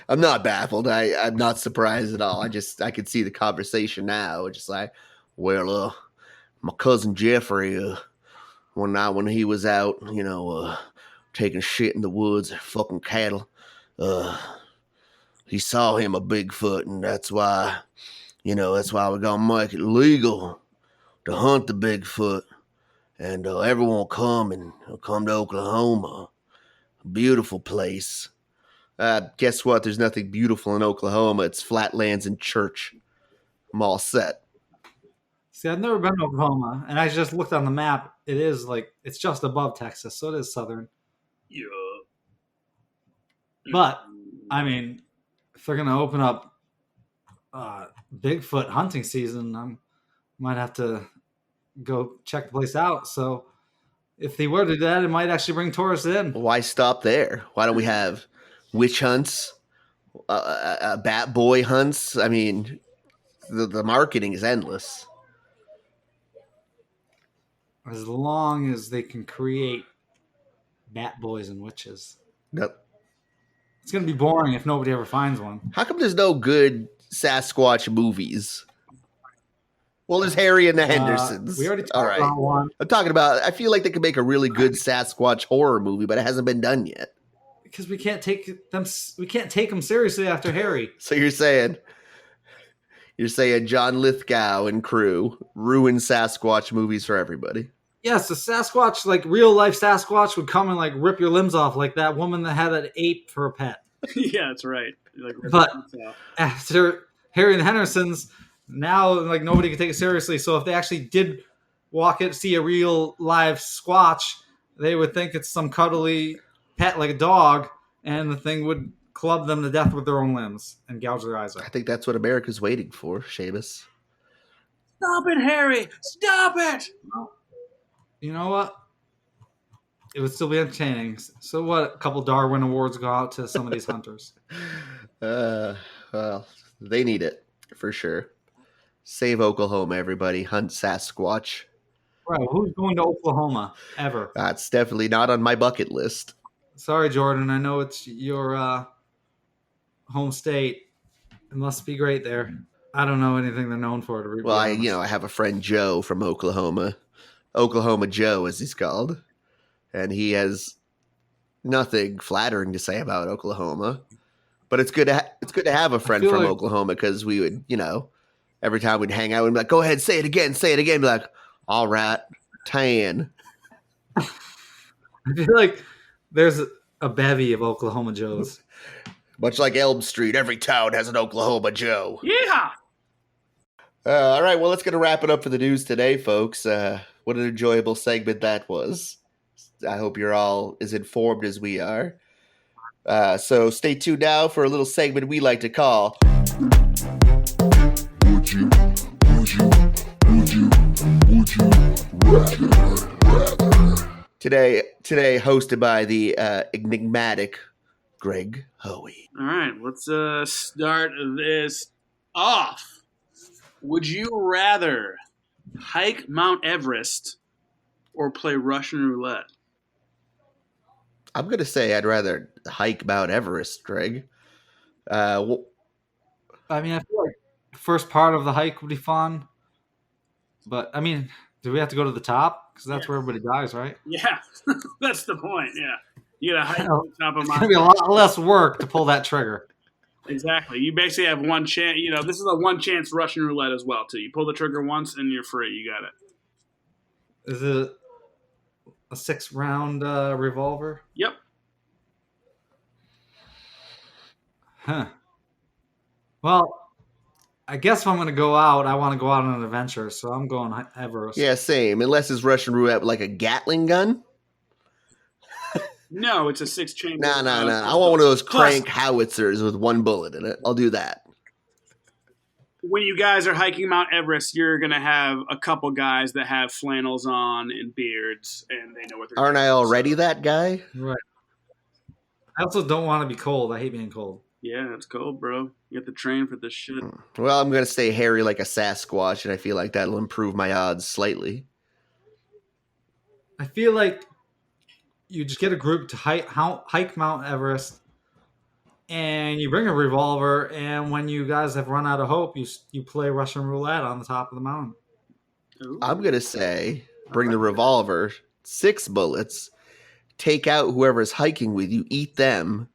I'm not baffled. I'm not surprised at all. I can see the conversation now. It's just like, well, my cousin Jeffrey, when he was out, taking shit in the woods, fucking cattle, he saw him a Bigfoot, and that's why we're gonna make it legal to hunt the Bigfoot, and everyone come to Oklahoma, a beautiful place. Guess what? There's nothing beautiful in Oklahoma. It's flatlands and church. I'm all set. See, I've never been to Oklahoma, and I just looked on the map. It is it's just above Texas, so it is southern. Yeah. But I mean, if they're gonna open up Bigfoot hunting season, I might have to go check the place out. So if they were to do that, it might actually bring tourists in. Why stop there? Why don't we have witch hunts, bat boy hunts? I mean, the marketing is endless. As long as they can create bat boys and witches. Yep. It's going to be boring if nobody ever finds one. How come there's no good Sasquatch movies? Well, there's Harry and the Hendersons. We already talked about one. I'm talking about, I feel like they could make a really good Sasquatch horror movie, but it hasn't been done yet. Because we can't take them seriously after Harry. So you're saying John Lithgow and crew ruined Sasquatch movies for everybody. Yes, the Sasquatch, like real life Sasquatch, would come and like rip your limbs off, like that woman that had an ape for a pet. Yeah, that's right. Like, But after Harry and the Hendersons, now like nobody can take it seriously. So if they actually did see a real live Squatch, they would think it's some cuddly pet like a dog, and the thing would club them to death with their own limbs and gouge their eyes I out. think that's what America's waiting for, Seamus. stop it, Harry! Stop it! You know what? It would still be entertaining. So what? A couple Darwin awards go out to some of these hunters. Well, they need it for sure. Save Oklahoma, everybody. Hunt Sasquatch. Right? Who's going to Oklahoma ever? That's definitely not on my bucket list. Sorry, Jordan. I know it's your home state. It must be great there. I don't know anything they're known for. To be Well, honest. I have a friend Joe from Oklahoma. Oklahoma Joe, as he's called. And he has nothing flattering to say about Oklahoma. But it's good to have a friend feel from like- Oklahoma, because we would, every time we'd hang out, we'd be like, go ahead, say it again. Be like, all right, tan. I feel like there's a bevy of Oklahoma Joes. Much like Elm Street, every town has an Oklahoma Joe. Yeah! All right, well, let's get to wrap it up for the news today, folks. What an enjoyable segment that was. I hope you're all as informed as we are. So stay tuned now for a little segment we like to call Would you rather? Today hosted by the enigmatic Greg Hoey. All right, let's start this off. Would you rather hike Mount Everest or play Russian roulette? I'm going to say I'd rather hike Mount Everest, Greg. I mean, I feel like the first part of the hike would be fun. But, I mean, do we have to go to the top? Because that's where everybody dies, right? Yeah, that's the point. Yeah, you gotta hike to the top of It's going Mount. to be a lot less work to pull that trigger. Exactly. You basically have one chance. This is a one chance Russian roulette as well too. You pull the trigger once and you're free. You got it. Is it a 6-round revolver? Yep. Huh. Well, I guess if I'm going to go out, I want to go out on an adventure, so I'm going Everest. Yeah, same. Unless it's Russian roulette like a Gatling gun. No, it's a 6-chamber. No. I want one of those Plus- crank howitzers with one bullet in it. I'll do that. When you guys are hiking Mount Everest, you're gonna have a couple guys that have flannels on and beards, and they know what they're. Aren't I doing, already so- that guy? Right. I also don't want to be cold. I hate being cold. Yeah, it's cold, bro. You have to train for this shit. Well, I'm going to stay hairy like a Sasquatch, and I feel like that'll improve my odds slightly. I feel like you just get a group to hike Mount Everest, and you bring a revolver, and when you guys have run out of hope, you play Russian roulette on the top of the mountain. Ooh. I'm going to say bring the revolver, 6 bullets, take out whoever's hiking with you, eat them,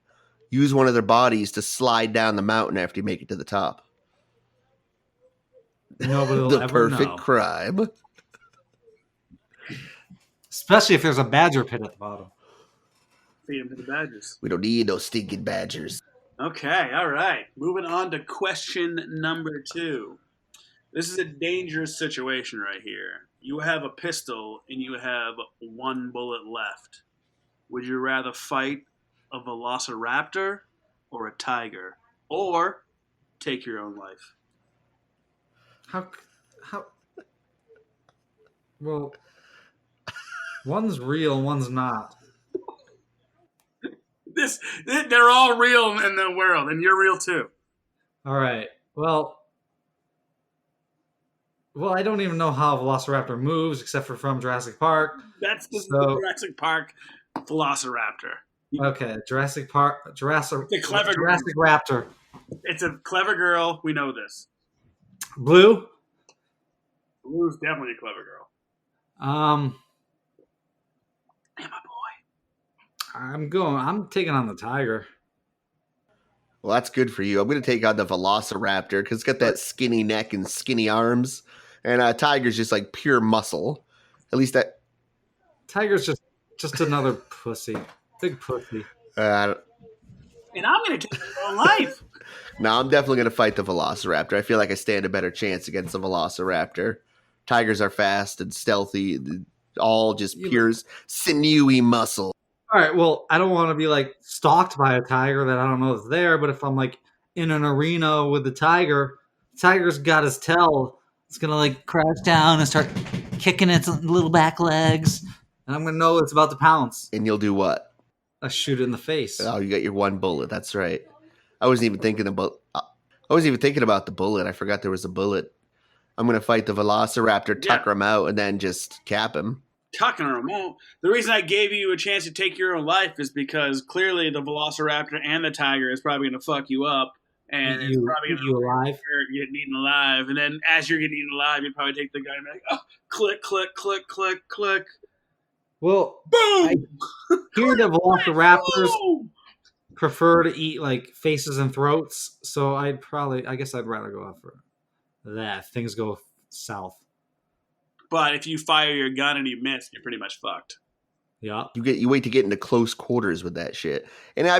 use one of their bodies to slide down the mountain after you make it to the top. Nobody will The ever perfect know. crime. Especially if there's a badger pit at the bottom. Feed them to the badgers. We don't need no stinking badgers. Okay, all right. Moving on to question number 2. This is a dangerous situation right here. You have a pistol and you have 1 bullet left. Would you rather fight a velociraptor or a tiger? Or take your own life? How? Well, one's real, one's not. They're all real in the world, and you're real too. All right. Well, I don't even know how a velociraptor moves, except for from Jurassic Park. That's the So- Jurassic Park velociraptor. Okay, Jurassic The clever Jurassic Raptor. It's a clever girl. We know this. Blue. Blue's definitely a clever girl. Um, Hey, my boy. I'm taking on the tiger. Well, that's good for you. I'm going to take on the velociraptor because it's got that skinny neck and skinny arms. And tiger's just like pure muscle. At least that... Tiger's just another pussy. Big pussy. Uh, And I'm going to take my own life. no, I'm definitely going to fight the velociraptor. I feel like I stand a better chance against the velociraptor. Tigers are fast and stealthy. All just pure sinewy muscle. All right, well, I don't want to be like stalked by a tiger that I don't know is there, but if I'm like in an arena with the tiger's got his tail. It's gonna like crash down and start kicking its little back legs, and I'm gonna know it's about to pounce. And you'll do what? I shoot it in the face. Oh, you got your one bullet. That's right. I wasn't even thinking about the bullet. I forgot there was a bullet. I'm gonna fight the velociraptor, tucker him out, and then just cap him. Tucking him out. The reason I gave you a chance to take your own life is because clearly the velociraptor and the tiger is probably going to fuck you up, and it's probably going you alive. You're getting eaten alive. And then as you're getting eaten alive, you probably take the guy and be like, oh, click, click, click, click, click. Well, Boom! I hear the velociraptors Boom! prefer to eat like faces and throats, so I guess I'd rather go out for that. If things go south. But if you fire your gun and you miss, you're pretty much fucked. Yeah. You wait to get into close quarters with that shit. And I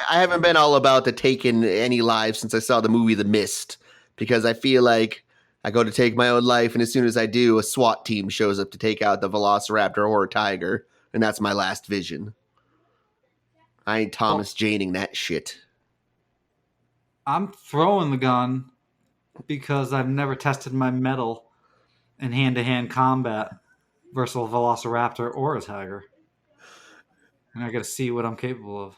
haven't been all about the taking any lives since I saw the movie The Mist, because I feel like I go to take my own life, and as soon as I do, a SWAT team shows up to take out the velociraptor or a tiger, and that's my last vision. I ain't Thomas Janing that shit. I'm throwing the gun because I've never tested my mettle in hand-to-hand combat versus a velociraptor or a tiger. And I gotta see what I'm capable of.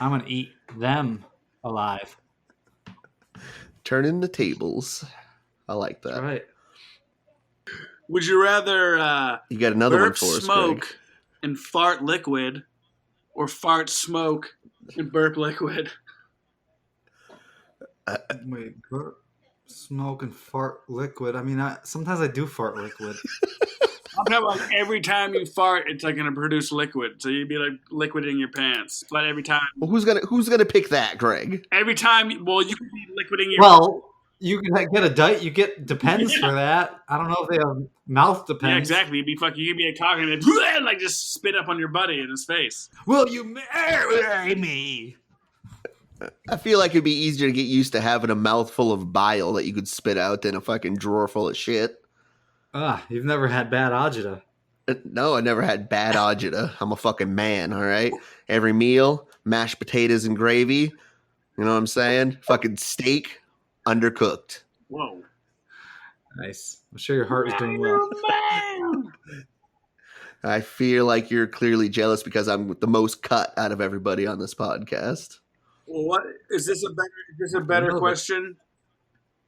I'm gonna eat them alive. Turning the tables. I like that. That's right. Would you rather You got another one burp for us, smoke Greg. and fart liquid, or fart smoke and burp liquid? Wait, burp, smoke, and fart liquid. I mean, sometimes I do fart liquid. I'm talking about every time you fart, it's like going to produce liquid. So you'd be like liquid in your pants. But every time, Well, who's gonna pick that, Greg? every time, well, you could be liquid in your. Well, you can get a diet. You get Depends for that. I don't know if they have mouth Depends. Yeah, exactly. You'd be fucking. You'd be like talking and like just spit up on your buddy in his face. Will you marry me? I feel like it'd be easier to get used to having a mouthful of bile that you could spit out than a fucking drawer full of shit. You've never had bad agita. No, I never had bad agita. I'm a fucking man, all right? Every meal, mashed potatoes and gravy. You know what I'm saying? Fucking steak, undercooked. Whoa. Nice. I'm sure your heart is doing well. I feel like you're clearly jealous because I'm the most cut out of everybody on this podcast. Well, what is this a better question?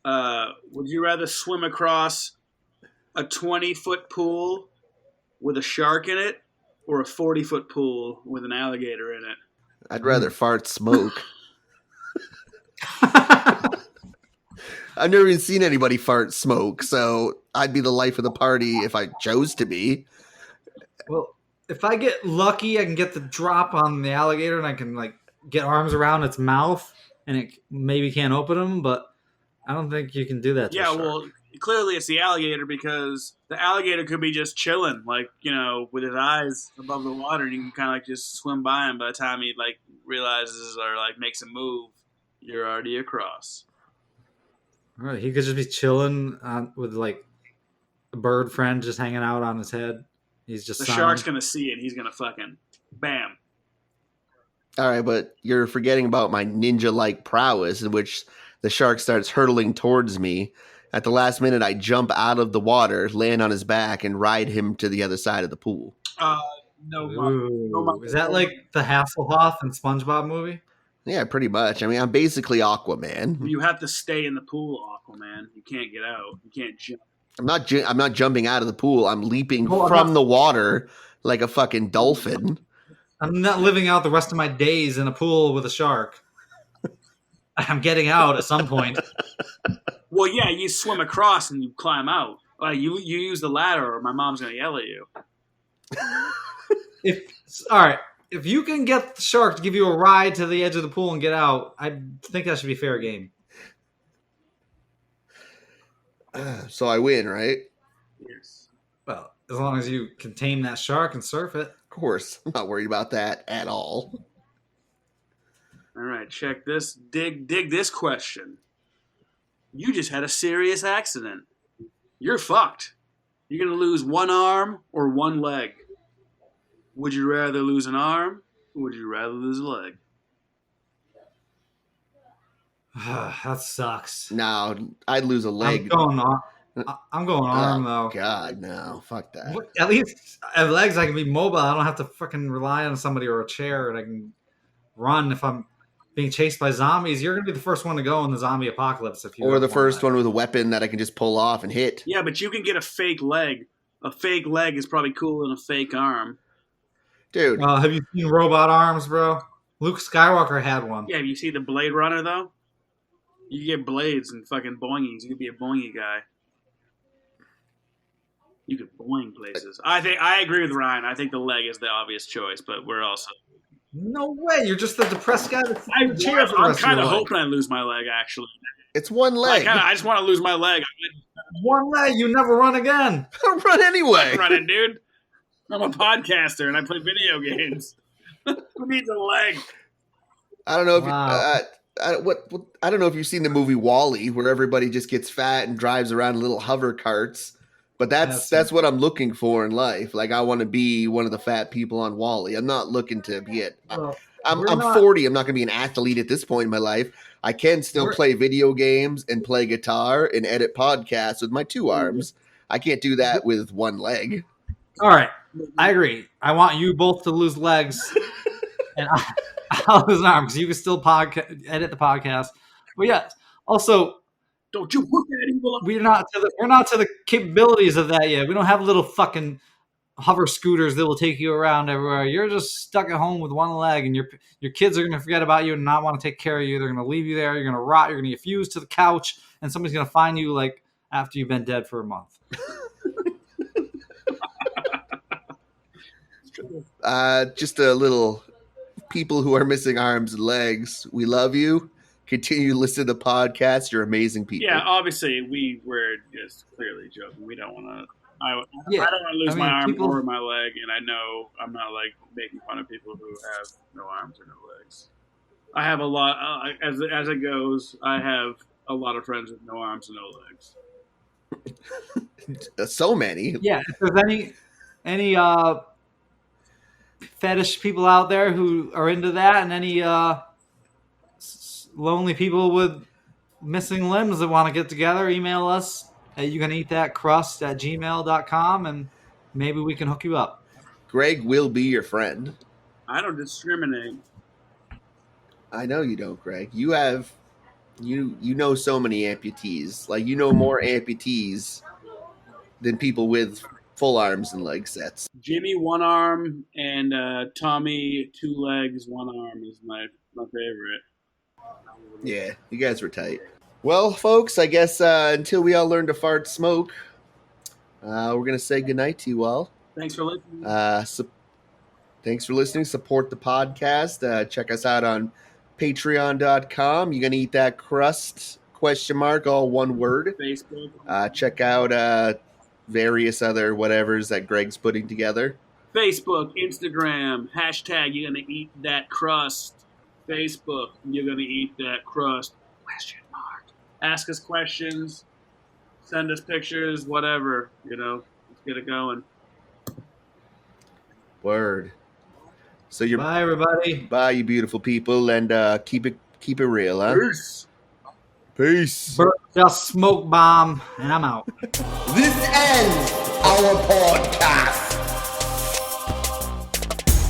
Would you rather swim across a 20-foot pool with a shark in it, or a 40-foot pool with an alligator in it? I'd rather fart smoke. I've never even seen anybody fart smoke, so I'd be the life of the party if I chose to be. Well, if I get lucky, I can get the drop on the alligator and I can like get arms around its mouth and it maybe can't open them, but I don't think you can do that to a shark. Well, clearly it's the alligator, because the alligator could be just chilling, like, you know, with his eyes above the water, and you can kind of like just swim by him. By the time he like realizes or like makes a move, you're already across. All right, he could just be chilling with like a bird friend just hanging out on his head. He's just The silent. shark's gonna see it. He's gonna fucking bam. All right, but you're forgetting about my ninja-like prowess, in which the shark starts hurtling towards me. At the last minute, I jump out of the water, land on his back, and ride him to the other side of the pool. No, Ooh, is that like the Hasselhoff and SpongeBob movie? Yeah, pretty much. I mean, I'm basically Aquaman. You have to stay in the pool, Aquaman. You can't get out. You can't jump. I'm not jumping out of the pool. I'm leaping No, I'm from not- the water like a fucking dolphin. I'm not living out the rest of my days in a pool with a shark. I'm getting out at some point. Well, yeah, you swim across and you climb out. Like you use the ladder, or my mom's gonna yell at you. If you can get the shark to give you a ride to the edge of the pool and get out, I think that should be fair game. So I win, right? Yes. Well, as long as you can tame that shark and surf it. Of course. I'm not worried about that at all. All right, check this. Dig this question. You just had a serious accident. You're fucked. You're going to lose one arm or one leg. Would you rather lose an arm or would you rather lose a leg? That sucks. No, I'd lose a leg. I'm going arm, though. God, no. Fuck that. At least at legs, I can be mobile. I don't have to fucking rely on somebody or a chair, and I can run if I'm being chased by zombies. You're going to be the first one to go in the zombie apocalypse. Or the first one with a weapon that I can just pull off and hit. Yeah, but you can get a fake leg. A fake leg is probably cooler than a fake arm. Dude. Have you seen robot arms, bro? Luke Skywalker had one. Yeah, you see the Blade Runner, though? You get blades and fucking boingies. You could be a boingy guy. You could boing places. I agree with Ryan. I think the leg is the obvious choice, but we're also... No way! You're just the depressed guy that's I'm kind of of hoping I lose my leg, actually. It's one leg. I just want to lose my leg. One leg, you never run again. I'll run anyway. I'm running, dude. I'm a podcaster and I play video games. Who needs a leg? I don't know if Wow. I don't know if you've seen the movie WALL-E, where everybody just gets fat and drives around in little hover carts. But that's what I'm looking for in life. Like, I want to be one of the fat people on WALL-E. I'm not looking to be it. I'm 40. I'm not going to be an athlete at this point in my life. I can still play video games and play guitar and edit podcasts with my two arms. I can't do that with one leg. All right, I agree. I want you both to lose legs, and I'll lose an arm because you can still edit the podcast. But yeah, also, don't you put that evil up. we're not to the capabilities of that yet. We don't have little fucking hover scooters that will take you around everywhere. You're just stuck at home with one leg, and your kids are going to forget about you and not want to take care of you. They're going to leave you there. You're going to rot. You're going to get fused to the couch, and somebody's going to find you like after you've been dead for a month. Just a little people who are missing arms and legs. We love you. Continue to listen to the podcast. You're amazing people. Yeah, obviously we were just clearly joking. We don't want to. I don't want to lose my arm or my leg, and I know I'm not like making fun of people who have no arms or no legs. I have a lot as it goes. I have a lot of friends with no arms and no legs. So many. Yeah, if there's any fetish people out there who are into that, and any lonely people with missing limbs that want to get together, email us at youcaneatthatcrust@gmail.com, and maybe we can hook you up. Greg will be your friend. I don't discriminate. I know you don't, Greg. You have you know so many amputees. Like, you know more amputees than people with full arms and leg sets. Jimmy, one arm, and Tommy, two legs, one arm is my favorite. Yeah, you guys were tight. Well, folks, I guess until we all learn to fart smoke, we're going to say goodnight to you all. Thanks for listening. Thanks for listening. Support the podcast. Check us out on patreon.com. You gonna eat that crust? ? All one word. Facebook. Check out various other whatevers that Greg's putting together. Facebook, Instagram, hashtag you're gonna eat that crust. Facebook, you're gonna eat that crust? ? Ask us questions, send us pictures, whatever. Let's get it going. Word. So Bye, everybody. Bye, you beautiful people, and keep it real, huh? Peace. Peace. Just smoke bomb, and I'm out. This ends our podcast.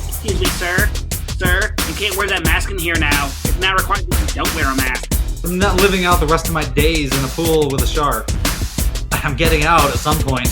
Excuse me, sir. Sir, you can't wear that mask in here now. It's not required that you don't wear a mask. I'm not living out the rest of my days in a pool with a shark. I'm getting out at some point.